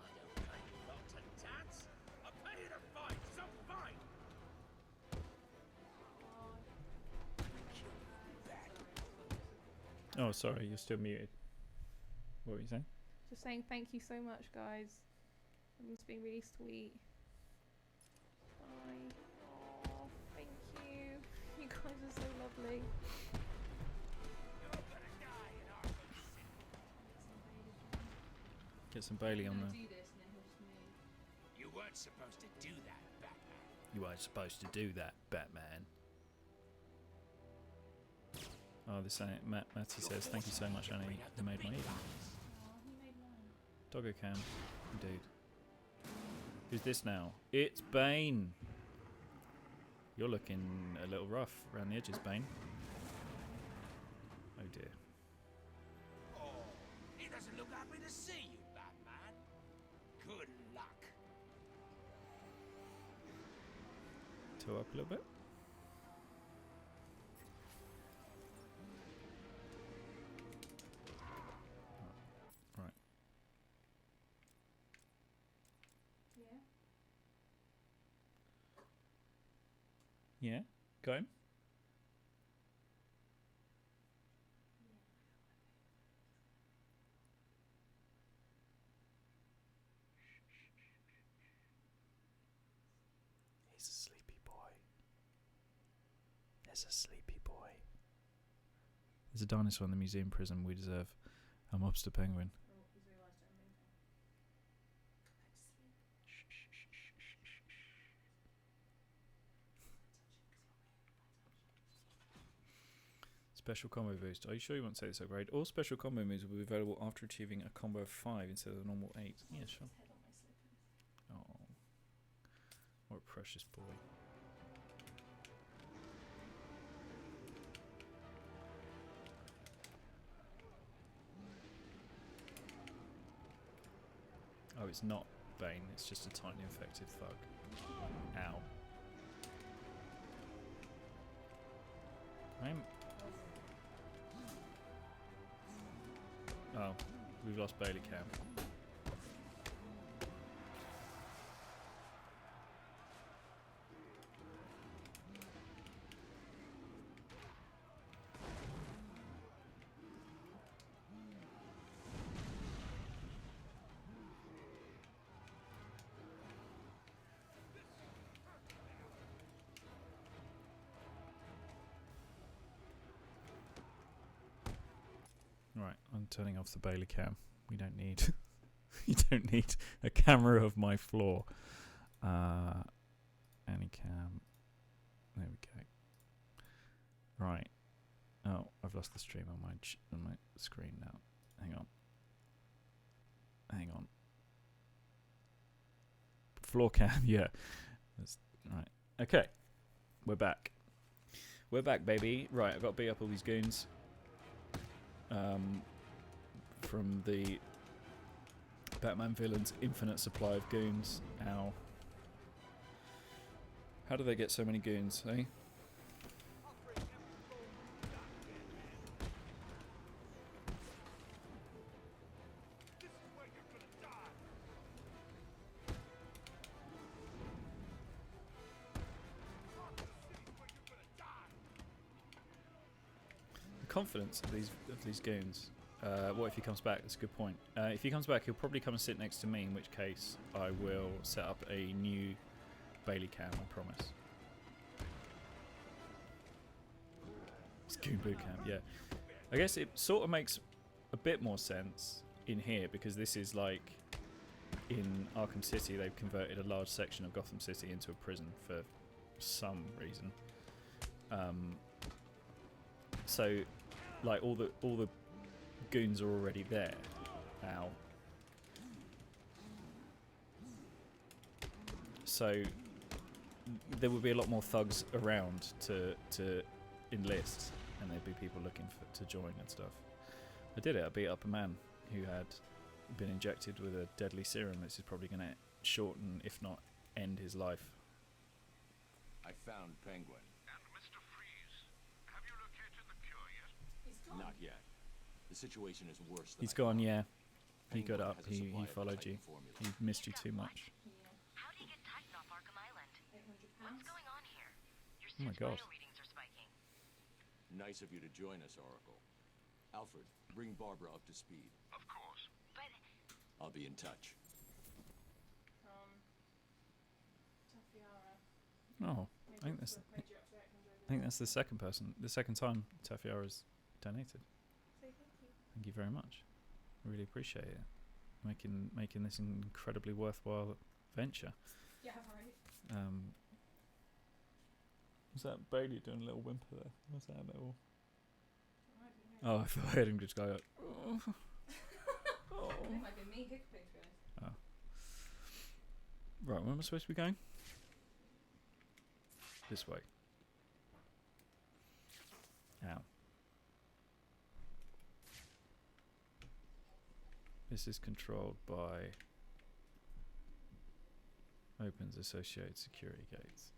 I don't pay you lots of tats. I pay you to fight, so fight! Oh, sorry, you're still muted. What were you saying? Just saying thank you so much, guys. Everyone's being really sweet. Bye. Oh, thank you. You guys are so lovely. You're gonna die in Arkham City. Get some Bailey on there. do this and then he'll just move. You weren't supposed to do that, Batman. You weren't supposed to do that, Batman. Oh, this ain't Matty says, thank you so much, Annie. You made my evening. Oh, he made mine. Doggo cam, indeed. Who's this now? It's Bane. You're looking a little rough around the edges, Bane. Oh dear. Oh, he doesn't look happy to see you, Batman. Good luck. Toe up a little bit. Right. Yeah. Yeah. Go. He's a sleepy boy. There's a sleepy boy. There's a dinosaur in the museum prison. We deserve a mobster penguin. Oh, he's realised I'm moving. Special combo boost. Are you sure you want to say this upgrade? All special combo moves will be available after achieving a combo of 5 instead of a normal 8. Yeah, sure. Oh, what a precious boy. Oh, it's not Bane. It's just a tiny infected thug. Ow. Oh, we've lost Bailey Cam. Right, I'm turning off the Bailey cam. We don't need you don't need a camera of my floor. Any cam. There we go. Right. Oh, I've lost the stream on my screen now. Hang on. Hang on. Floor cam, yeah. That's right. Okay. We're back. We're back, baby. Right, I've got to beat up all these goons. From the Batman villain's infinite supply of goons. Ow. How do they get so many goons, eh? The confidence of these goons. What if he comes back? That's a good point. If he comes back, he'll probably come and sit next to me, in which case I will set up a new Bailey cam, I promise. It's Goon Boot Camp, yeah. I guess it sort of makes a bit more sense in here, because this is like, in Arkham City, they've converted a large section of Gotham City into a prison for some reason. So, like, all the goons are already there. Ow. So there would be a lot more thugs around to enlist, and there'd be people looking to join and stuff. I did it. I beat up a man who had been injected with a deadly serum. This is probably going to shorten, if not end, his life. I found Penguin. And Mr. Freeze, have you located the cure yet? He's gone. Not yet. The situation is worse than He's I gone, thought. yeah. He got Penguin up. has a He supply of the followed you. Titan formula. He missed you too much. Yeah. How do you get Titan off Arkham Island? £800. What's going on here? Your Oh my Sid's God. bio readings are spiking. Nice of you to join us, Oracle. Alfred, bring Barbara up to speed. Of course. But I'll be in touch. Tafiara. Oh, Made I think you that's up to 800 I think that's the second person, the second time Tafiara's donated. Say thank you. Thank you very much. I really appreciate it. Making this an incredibly worthwhile venture. Yeah, right. Was that Bailey doing a little whimper there? Was that a little? I don't know. Oh, I thought I heard him just go. Oh. I think it might be me hiccuping to it. Oh. Right, where am I supposed to be going? This way. Ow. This is controlled by opens associated security gates.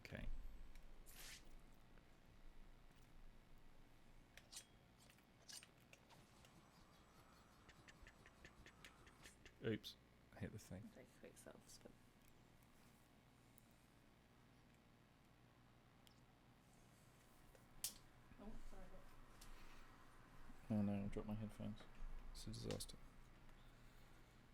Okay. Oops, I hit the thing. Take a quick self spin. Oh, sorry. Look. Oh no, I dropped my headphones. It's a disaster.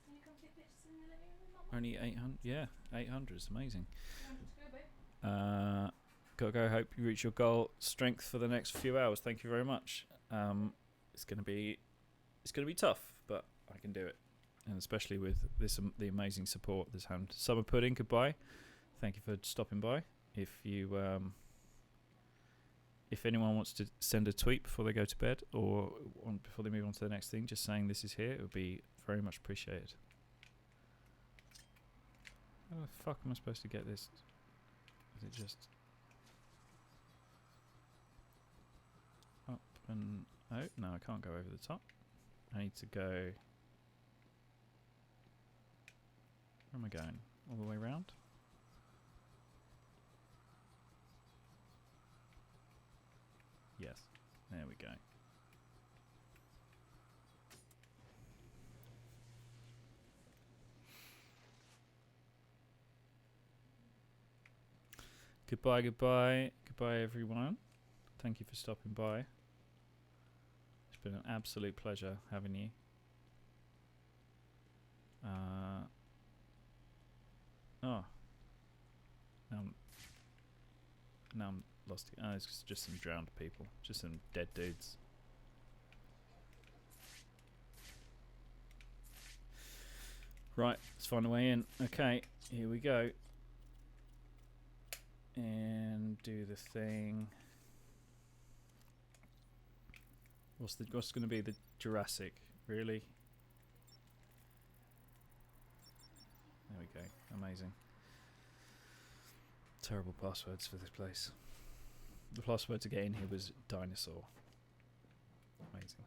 Can you come take pictures in the living room? Not Only 800. Yeah, 800 is amazing. 200 to go, babe. Gotta go. Hope you reach your goal. Strength for the next few hours. Thank you very much. It's gonna be tough, but I can do it, and especially with this the amazing support this hand. Summer Pudding, goodbye. Thank you for stopping by. If you if anyone wants to send a tweet before they go to bed or before they move on to the next thing, just saying this is here, it would be very much appreciated. How the fuck am I supposed to get this? Is it just up and out? No, I can't go over the top. I need to go Where am I going? All the way around? Yes. There we go. Goodbye, goodbye. Goodbye, everyone. Thank you for stopping by. It's been an absolute pleasure having you. Oh. Now I'm lost. Oh, it's just some drowned people. Just some dead dudes. Right, let's find a way in. Okay, here we go. And do the thing. What's going to be the Jurassic? Really? There we go. Amazing. Terrible passwords for this place. The password to get in here was dinosaur. Amazing.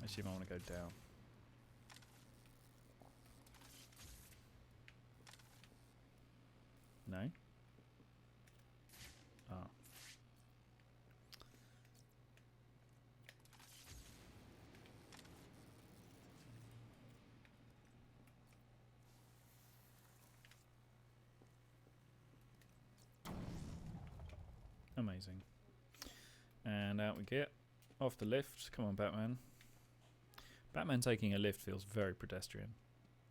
I assume I want to go down. No? Oh. Amazing. And out we get. Off the lift. Come on, Batman. Batman taking a lift feels very pedestrian.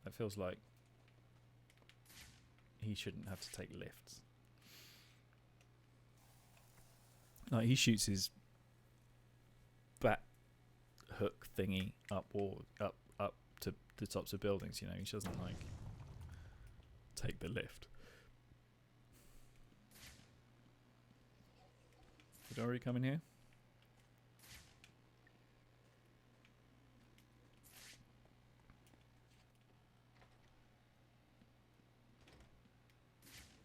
That feels like he shouldn't have to take lifts. Like, he shoots his bat hook thingy up to the tops of buildings, you know. He doesn't like take the lift. Did I already come in here?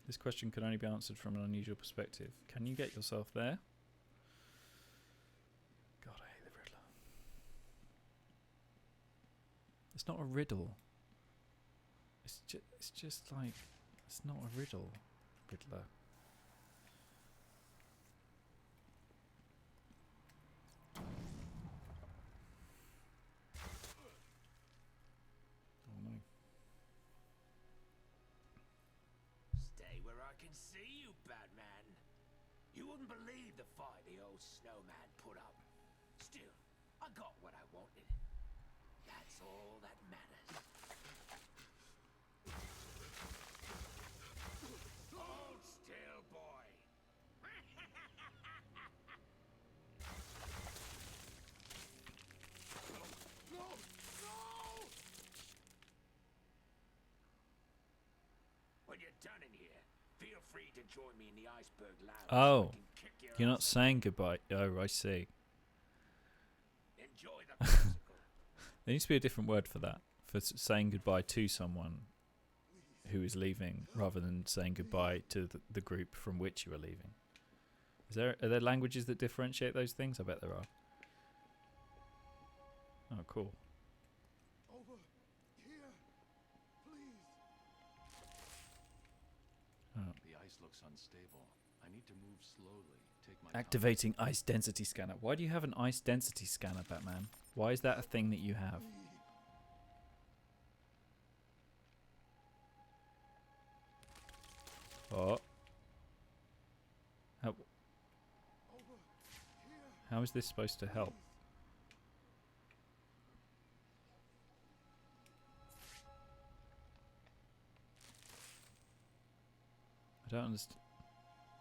This question can only be answered from an unusual perspective. Can you get yourself there? God, I hate the Riddler. It's not a riddle. It's just like, it's not a riddle, Riddler. Oh no. Stay where I can see you, Batman. You wouldn't believe the fight the old snowman put up. Still, I got what I wanted. That's all that matters. Hold still, boy. No! No! When you're done in here, feel free to join me in the iceberg lounge. So Oh, I can kick your you're not ass. saying goodbye. Oh, I see. Enjoy the musical. There needs to be a different word for that. For saying goodbye to someone who is leaving, rather than saying goodbye to the group from which you are leaving. Are there languages that differentiate those things? I bet there are. Oh, cool. Over here, please. Oh. The ice looks unstable. I need to move slowly. Take my time. Activating ice density scanner. Why do you have an ice density scanner, Batman? Why is that a thing that you have? Oh. How is this supposed to help? I don't understand.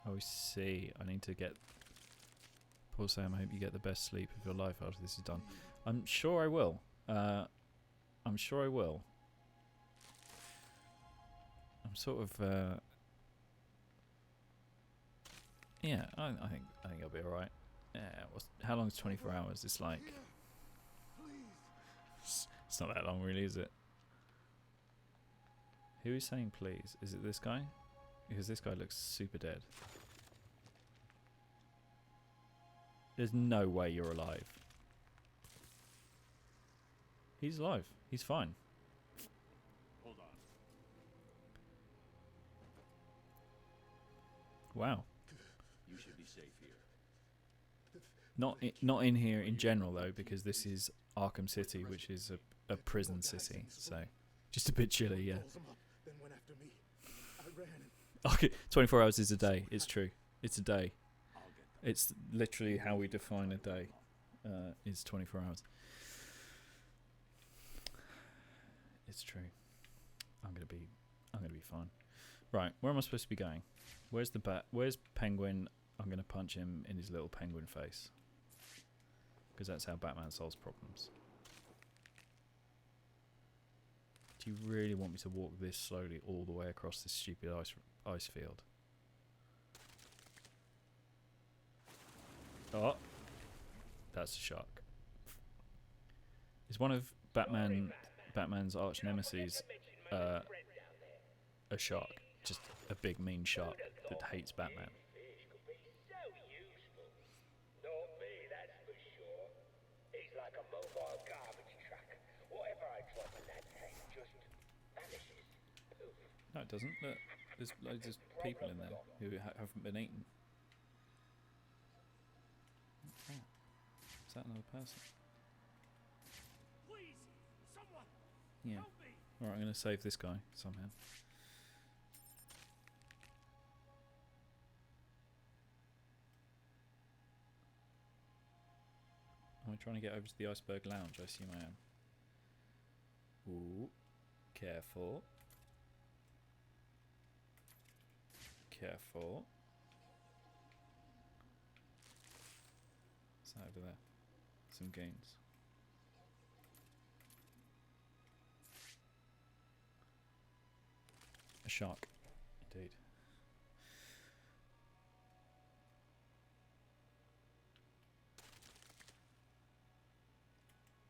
Oh, I see. I need to get... Poor Sam, I hope you get the best sleep of your life after this is done. I'm sure I will. I'm sure I will. I'm sort of... yeah, I think I'll be alright. Yeah, how long is 24 hours? It's like... It's not that long really, is it? Who is saying please? Is it this guy? Because this guy looks super dead. There's no way you're alive. He's alive. He's fine. Hold on. Wow. You should be safe here. Not in here in general though, because this is Arkham City, which is a prison city. So just a bit chilly, yeah. Then went after me. I ran and Okay, 24 hours is a day. It's true. It's a day. I'll get them. It's literally how we define a day. Is 24 hours. It's true. I'm gonna be fine. Right, where am I supposed to be going? Where's the bat? Where's Penguin? I'm gonna punch him in his little penguin face. Because that's how Batman solves problems. Do you really want me to walk this slowly all the way across this stupid ice field? Oh, that's a shark. Is one of Batman's arch nemesis a shark? Just a big mean shark that hates Batman. No, it doesn't. Look, there's loads of people in there who haven't been eaten. Oh, is that another person? please, someone Yeah. help me. Alright, I'm going to save this guy somehow. Am I trying to get over to the Iceberg Lounge? I assume I am. Ooh. Careful. Careful. What's that over there? Some goons. A shark, indeed.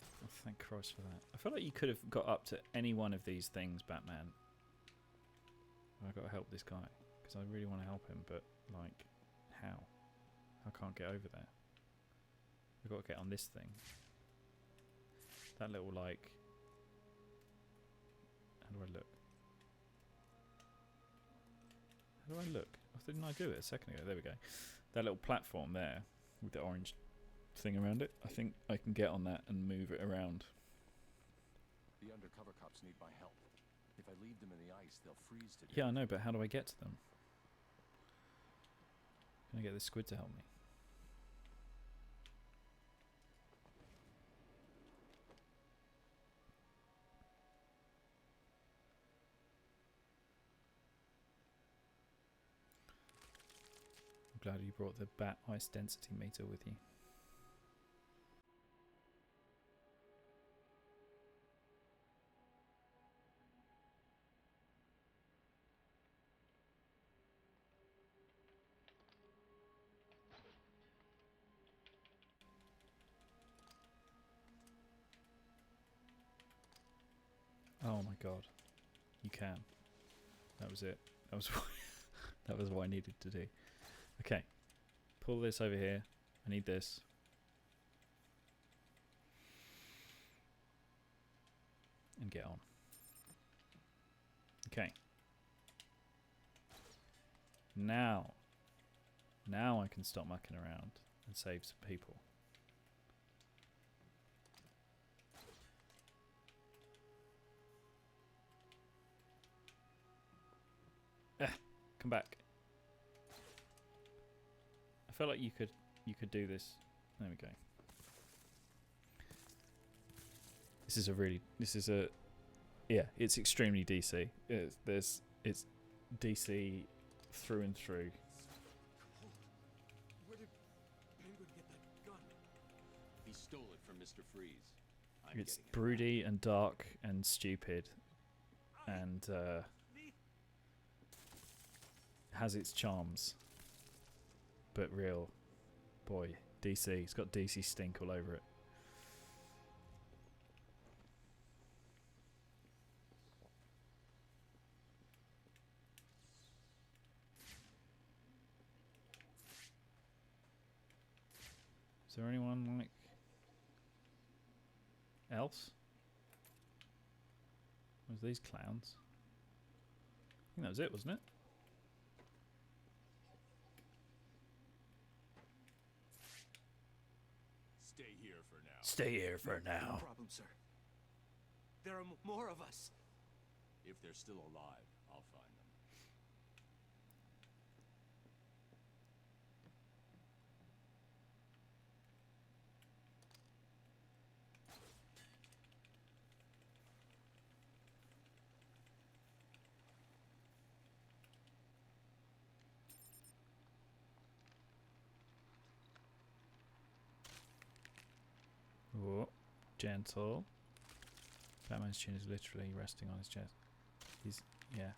Oh, thank Christ for that. I feel like you could have got up to any one of these things, Batman. I've got to help this guy. Because I really want to help him, but, like, how? I can't get over there. I've got to get on this thing. That little, like... How do I look? How do I look? Oh, didn't I do it a second ago? There we go. That little platform there, with the orange thing around it. I think I can get on that and move it around. The undercover cops need my help. If I leave them in the ice, they'll freeze to death. Yeah, I know, but how do I get to them? Can I get this squid to help me? I'm glad you brought the bat ice density meter with you. Oh my god. You can. That was it. That was that was what I needed to do. Okay. Pull this over here. I need this. And get on. Okay. Now I can stop mucking around and save some people. Come back. I feel like you could do this. There we go. It's extremely DC. It's DC through and through. Where did Penguin get that gun? He stole it from Mr. Freeze. It's getting it broody and dark and stupid, and Me? has its charms. But real, boy, DC. It's got DC stink all over it. Is there anyone like else? Was these clowns? I think that was it, wasn't it? Stay here for now. Stay here for No now. problem, sir. There are more of us. If they're still alive, I'll find them. Oh, gentle. Batman's chin is literally resting on his chest. Yeah.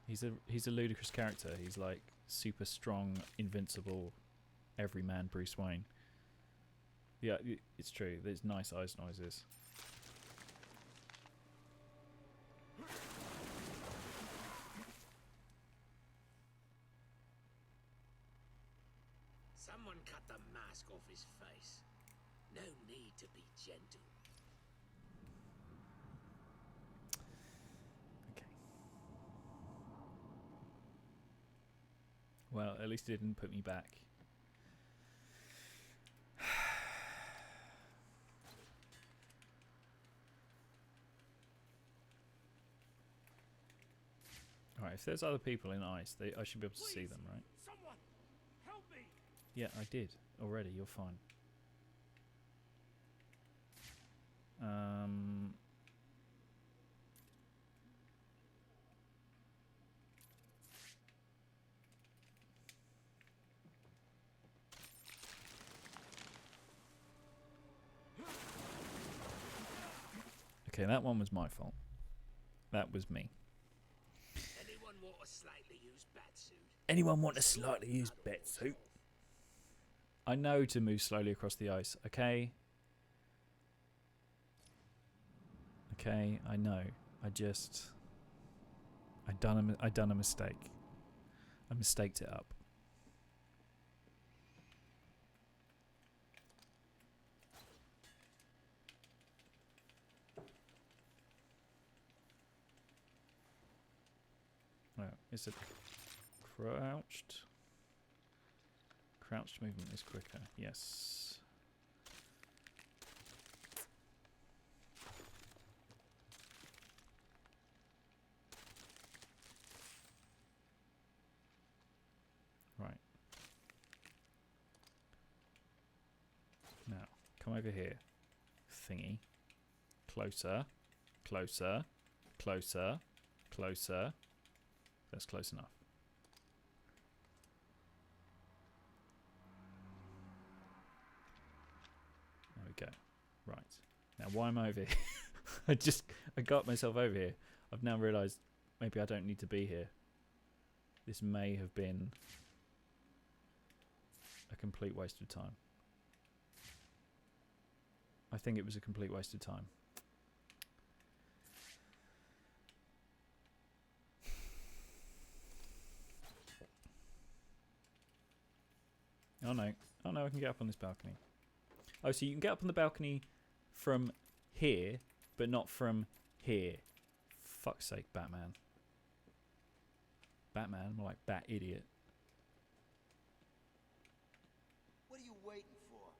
He's a ludicrous character. He's like super strong, invincible, everyman Bruce Wayne. Yeah, it's true. There's nice eyes noises. Someone cut the mask off his face. No need to be gentle. Okay. Well, at least it didn't put me back. Alright, if there's other people in ice, I should be able to see them, right? Someone, help me! Yeah, I did already. You're fine. Okay, that one was my fault. That was me. Anyone want a slightly used batsuit? Anyone want a slightly used batsuit? I know to move slowly across the ice, okay? Okay, I know. I done a mistake. I mistaked it up. Oh, is it crouched? Crouched movement is quicker. Yes. Right. Now, come over here. Thingy. Closer. Closer. Closer. Closer. That's close enough. There we go. Right. Now, why am I over here? I got myself over here. I've now realised maybe I don't need to be here. This may have been a complete waste of time. I think it was a complete waste of time. Oh no. Oh no, I can get up on this balcony. Oh, so you can get up on the balcony from here, but not from here. Fuck's sake, Batman. Batman, more like Bat Idiot. What are you waiting for?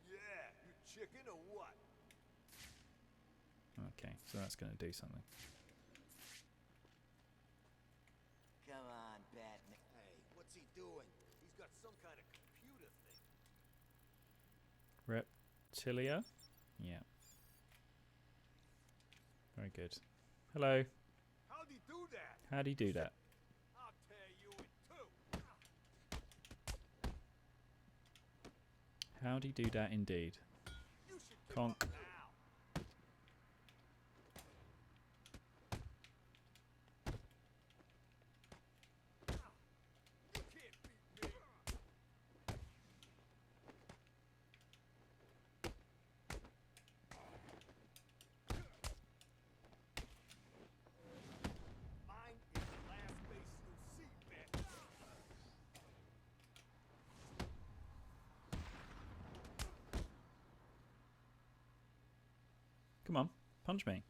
Yeah, you chicken or what? Okay, so that's going to do something. Come on, Batman. Hey, what's he doing? He's got some kind of computer thing. Reptilia? Yeah. Very good. Hello. How'd he do that? How'd he do that? I'll tear you in two. How'd he do that indeed? You should give Conk. up now. You can't beat me. Mine is the last face you'll see, bitch. Come on, punch me.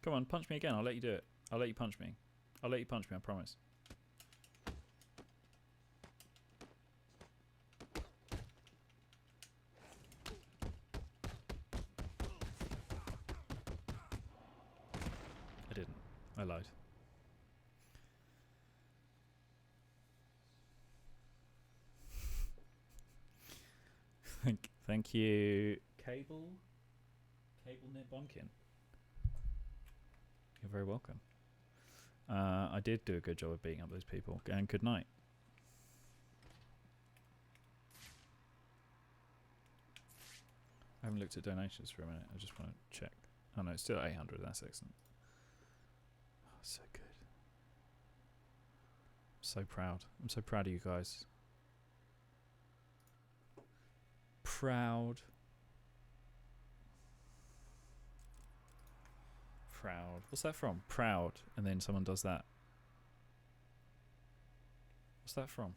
Come on, punch me again. I'll let you do it. I'll let you punch me. I'll let you punch me, I promise. I didn't. I lied. Thank you, Cable Nibunkin. You're very welcome. I did do a good job of beating up those people. And good night. I haven't looked at donations for a minute. I just want to check. Oh no, it's still at 800. That's excellent. Oh, so good. I'm so proud. I'm so proud of you guys. Proud. Proud. What's that from? Proud. And then someone does that. What's that from?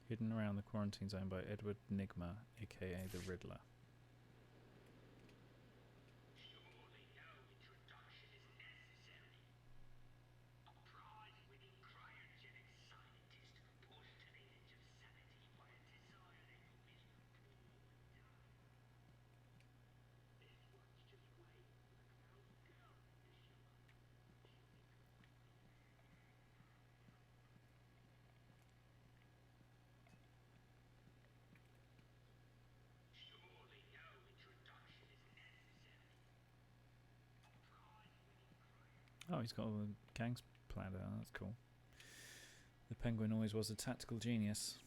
Hidden around the quarantine zone by Edward Nigma, aka the Riddler. Oh, he's got all the gangs planned out. That's cool. The Penguin always was a tactical genius.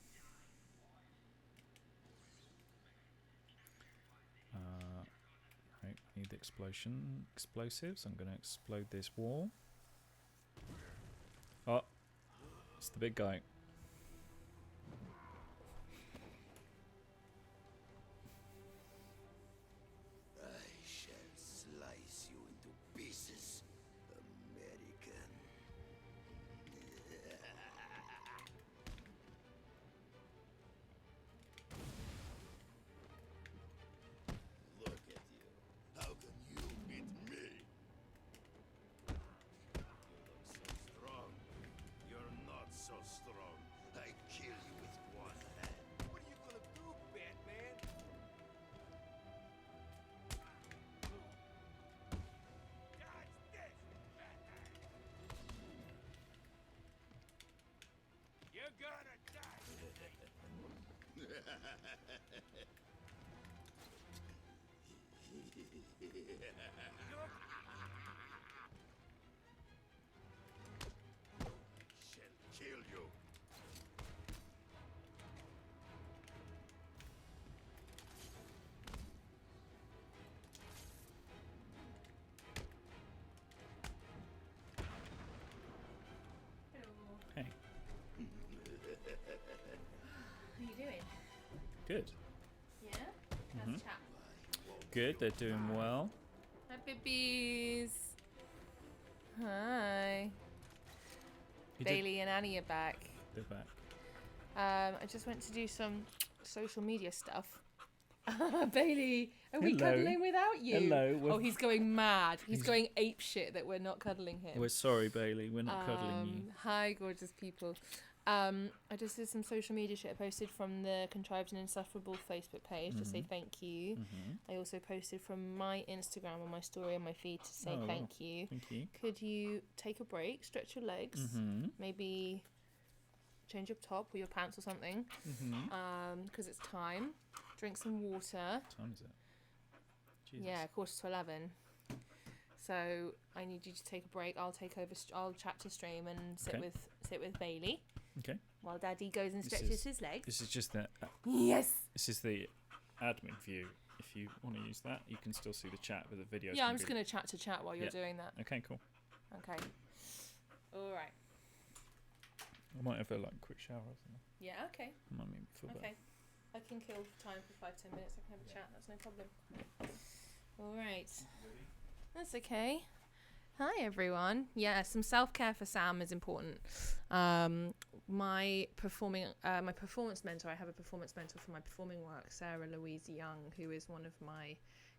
Right, I need the explosives. I'm going to explode this wall. Oh, it's the big guy. I shall slice you into pieces, American. Look at you. How can you beat me? You look so strong. You're not so strong. I kill you with one hand. What are you gonna do, Batman? Dodge this, Batman! You're gonna die tonight. Shall kill you. Hello. Hey, How you doing? good. Yeah? How's Mhm. the chat? Good, they're doing well. Hi, babies. Hi. You Bailey and Annie are back. They're back. I just went to do some social media stuff. Bailey, are we Hello. cuddling without you? Hello, Oh, he's going mad. He's He's- going ape shit that we're not cuddling him. We're sorry, Bailey. We're not cuddling you. Hi, gorgeous people. I just did some social media shit. I posted from the Contrived and Insufferable Facebook page to say thank you. I also posted from my Instagram on my story on my feed to say Oh, thank you. Thank you. Could you take a break, stretch your legs, maybe change your top or your pants or something, because it's time. Drink some water. What time is it? Jesus. Yeah, 11:15. So I need you to take a break. I'll take over. I'll chat to stream and sit Okay. with Bailey. Okay. While Daddy goes and This stretches is- his legs. This is just the Yes. this is the admin view. If you want to use that, you can still see the chat, but the video. Yeah, I'm just gonna chat to chat while you're Yeah. doing that. Okay, cool. Okay. All right. I might have a quick shower or something. Yeah. Okay. Might make me feel better. Okay. I can kill time for 5-10 minutes. I can have a chat. That's no problem. All right. That's okay. Hi, everyone. Yeah, some self-care for Sam is important. My performance mentor, I have a performance mentor for my performing work, Sarah Louise Young, who is one of my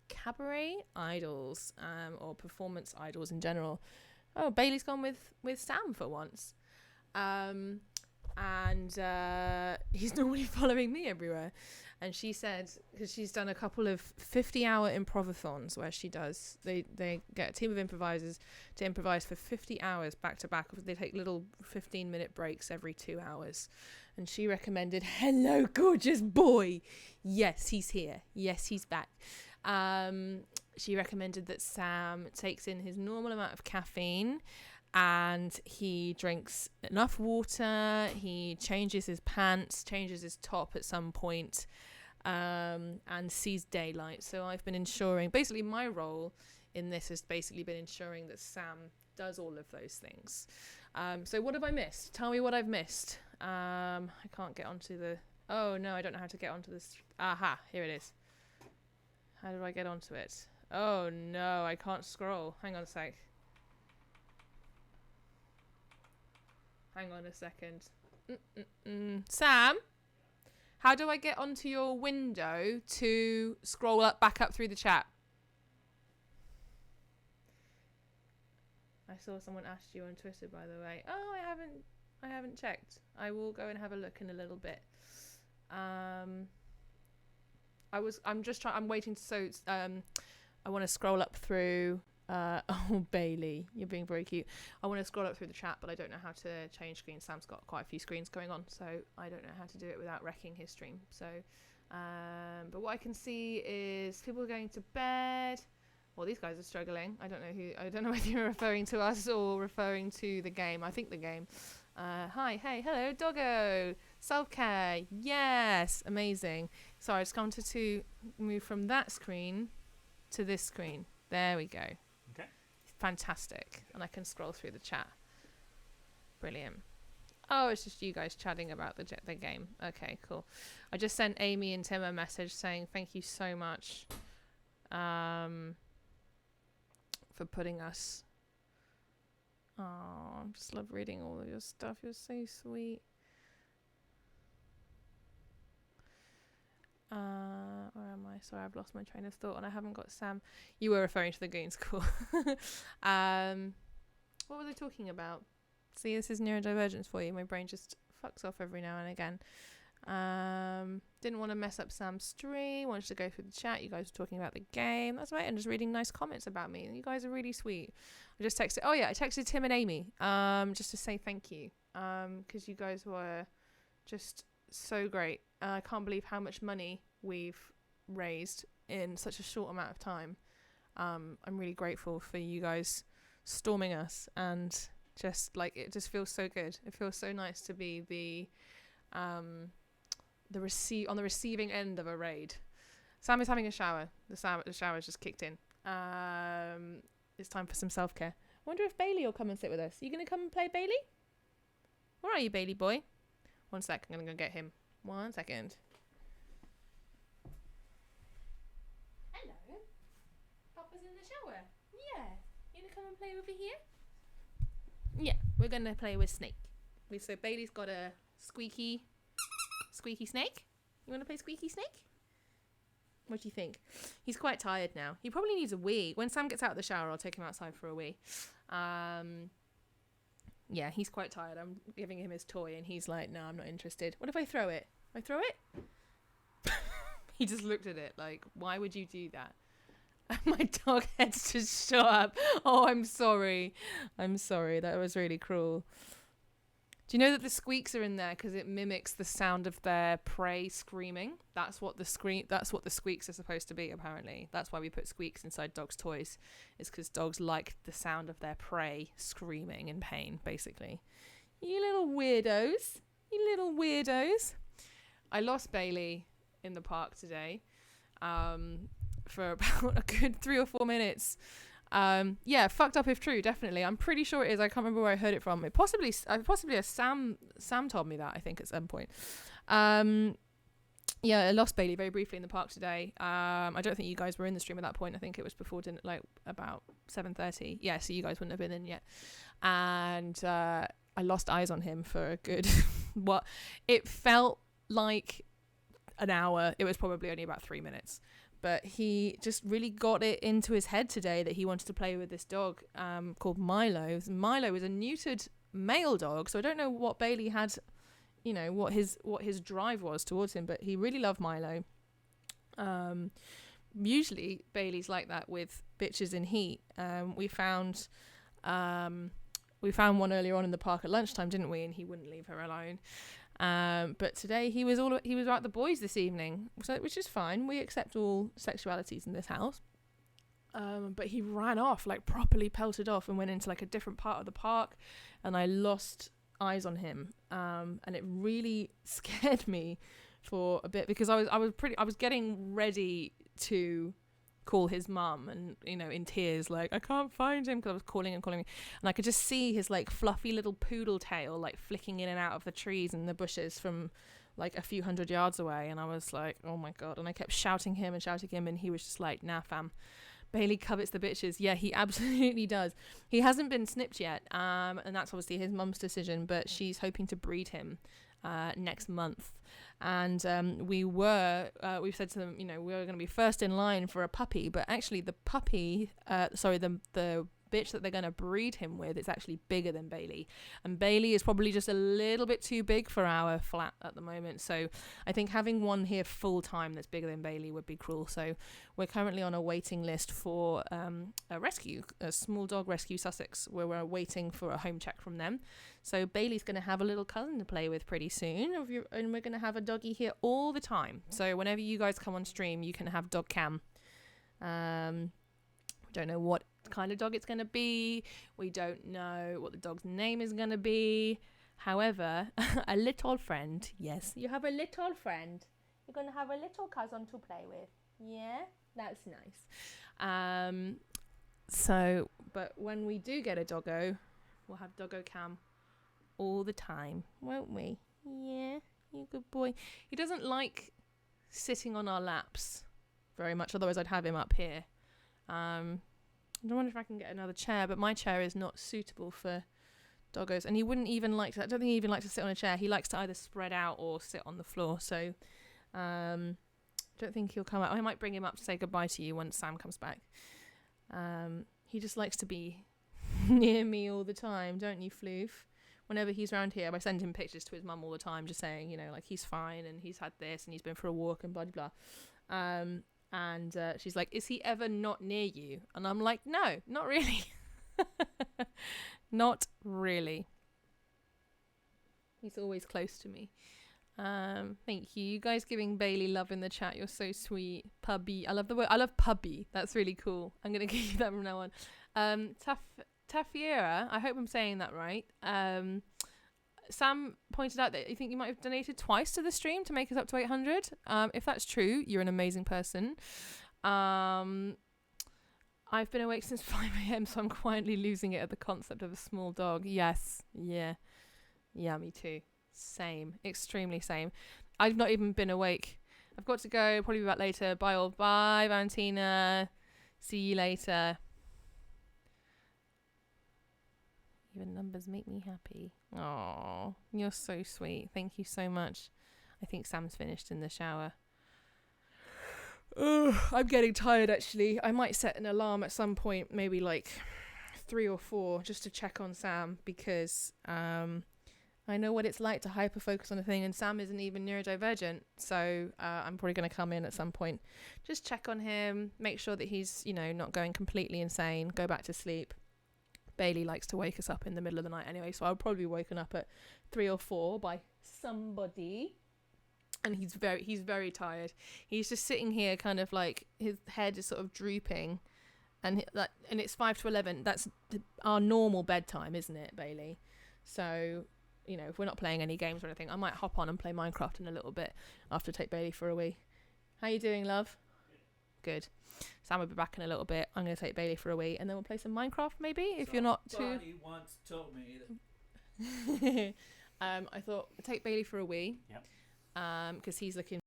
cabaret idols, or performance idols in general. Oh, Bailey's gone with Sam for once. And he's normally following me everywhere. And she said, because she's done a couple of 50-hour improvathons where they get a team of improvisers to improvise for 50 hours back to back. They take little 15-minute breaks every 2 hours. And she recommended, hello, gorgeous boy. Yes, he's here. Yes, he's back. She recommended that Sam takes in his normal amount of caffeine and he drinks enough water. He changes his pants, changes his top at some point, and sees daylight. So I've been ensuring, basically my role in this has basically been ensuring that Sam does all of those things. So what have I missed? Tell me what I've missed. I can't get onto the... Oh, no, I don't know how to get onto this. Aha, here it is. How do I get onto it? Oh, no, I can't scroll. Hang on a sec. Hang on a second. Sam, how do I get onto your window to scroll back up through the chat? I saw someone asked you on Twitter, by the way. Oh, I haven't checked. I will go and have a look in a little bit. I'm waiting to, I want to scroll up through, oh, Bailey, you're being very cute. I want to scroll up through the chat, but I don't know how to change screens. Sam's got quite a few screens going on, so I don't know how to do it without wrecking his stream. So, but what I can see is people are going to bed. Well, these guys are struggling. I don't know whether you're referring to us or referring to the game. I think the game. Hi, hey, hello, doggo. Self-care, yes, amazing. So I just wanted to move from that screen to this screen. There we go. Okay. Fantastic. And I can scroll through the chat. Brilliant. Oh, it's just you guys chatting about the game. Okay, cool. I just sent Amy and Tim a message saying thank you so much for putting us. Oh, I just love reading all of your stuff. You're so sweet. Where am I? Sorry, I've lost my train of thought and I haven't got Sam. You were referring to the Goons, cool. What was I talking about? See, this is neurodivergence for you. My brain just fucks off every now and again. Didn't want to mess up Sam's stream. Wanted to go through the chat. You guys were talking about the game. That's right. And just reading nice comments about me. You guys are really sweet. I just texted. Oh yeah, I texted Tim and Amy. Just to say thank you. Because you guys were just so great. I can't believe how much money we've raised in such a short amount of time. I'm really grateful for you guys storming us, and just like it just feels so good. It feels so nice to be on the receiving end of a raid. Sam is having a shower. The shower's just kicked in. It's time for some self-care. I wonder if Bailey will come and sit with us. Are you gonna come and play, Bailey? Where are you, Bailey boy? 1 sec, I'm gonna go get him. 1 second. Hello. Papa's in the shower. Yeah. You gonna come and play over here? Yeah, we're gonna play with Snake. So Bailey's got a squeaky snake. You wanna play squeaky snake? What do you think? He's quite tired now. He probably needs a wee. When Sam gets out of the shower, I'll take him outside for a wee. Yeah, he's quite tired. I'm giving him his toy and he's like, no, I'm not interested. What if I throw it? I throw it? He just looked at it like, why would you do that? My dog head's just shut up. Oh, I'm sorry. That was really cruel. Do you know that the squeaks are in there because it mimics the sound of their prey screaming? That's what the squeaks are supposed to be, apparently. That's why we put squeaks inside dogs' toys. It's because dogs like the sound of their prey screaming in pain, basically. You little weirdos. I lost Bailey in the park today for about a good 3 or 4 minutes. Yeah, fucked up if true, definitely. I'm pretty sure it is. I can't remember where I heard it from. It possibly Sam told me that, I think, at some point. Yeah, I lost Bailey very briefly in the park today. I don't think you guys were in the stream at that point. I think it was before dinner, like about 7:30. Yeah, so you guys wouldn't have been in yet. And I lost eyes on him for a good what it felt like an hour. It was probably only about 3 minutes. But he just really got it into his head today that he wanted to play with this dog called Milo. Milo is a neutered male dog, so I don't know what Bailey had, you know, what his drive was towards him, but he really loved Milo. Usually Bailey's like that with bitches in heat. We found one earlier on in the park at lunchtime, didn't we? And he wouldn't leave her alone. But today he was about the boys this evening, so which is fine. We accept all sexualities in this house. But he ran off, like properly pelted off, and went into like a different part of the park, and I lost eyes on him. And it really scared me for a bit, because I was getting ready to call his mum, and you know, in tears, like I can't find him, because I was calling and I could just see his like fluffy little poodle tail like flicking in and out of the trees and the bushes from like a few hundred yards away, and I was like, oh my god. And I kept shouting him, and he was just like, nah fam, Bailey covets the bitches. Yeah, he absolutely does. He hasn't been snipped yet, and that's obviously his mum's decision, but she's hoping to breed him next month. And we've said to them, you know, we're going to be first in line for a puppy, but actually the bitch that they're going to breed him with is actually bigger than Bailey, and Bailey is probably just a little bit too big for our flat at the moment. So I think having one here full time that's bigger than Bailey would be cruel. So we're currently on a waiting list for a small dog rescue Sussex, where we're waiting for a home check from them. So Bailey's going to have a little cousin to play with pretty soon, and we're going to have a doggy here all the time. So whenever you guys come on stream, you can have dog cam. We don't know what kind of dog it's going to be. We don't know what the dog's name is going to be. However, a little friend. Yes, you have a little friend. You're going to have a little cousin to play with. Yeah, that's nice. But when we do get a doggo, we'll have doggo cam all the time, won't we? Yeah, you good boy. He doesn't like sitting on our laps very much, otherwise I'd have him up here. I wonder if I can get another chair, but my chair is not suitable for doggos, and he wouldn't even like to. I don't think he even likes to sit on a chair. He likes to either spread out or sit on the floor. So don't think he'll come out. I might bring him up to say goodbye to you once Sam comes back. He just likes to be near me all the time, don't you, Floof? Whenever he's around here, I send him pictures to his mum all the time, just saying, you know, like he's fine and he's had this and he's been for a walk and blah blah blah. And she's like, is he ever not near you? And I'm like, no, not really. Not really. He's always close to me. Thank you. You guys giving Bailey love in the chat. You're so sweet. Puppy. I love the word. I love puppy. That's really cool. I'm going to give you that from now on. Tafiera, I hope I'm saying that right. Sam pointed out that you think you might have donated twice to the stream to make us up to 800. If that's true, you're an amazing person. I've been awake since 5 a.m, so I'm quietly losing it at the concept of a small dog. Yes. Yeah. Yeah, me too. Same. Extremely same. I've not even been awake. I've got to go. Probably be back later. Bye all. Bye, Valentina. See you later. Even numbers make me happy. Oh, you're so sweet. Thank you so much. I think Sam's finished in the shower. I'm getting tired, actually. I might set an alarm at some point, maybe like 3 or 4, just to check on Sam, because I know what it's like to hyper-focus on a thing, and Sam isn't even neurodivergent, so I'm probably going to come in at some point, just check on him, make sure that he's, you know, not going completely insane, go back to sleep. Bailey likes to wake us up in the middle of the night anyway, so I'll probably be woken up at 3 or 4 by somebody. And he's very tired. He's just sitting here, kind of like his head is sort of drooping, and it's 5 to 11. That's our normal bedtime, isn't it, Bailey? So, you know, if we're not playing any games or anything, I might hop on and play Minecraft in a little bit after take Bailey for a wee. How you doing, love? Good. Sam will be back in a little bit. I'm going to take Bailey for a wee, and then we'll play some Minecraft maybe, if you're not too... Somebody once told me that... I thought, take Bailey for a wee. Yep. Because he's looking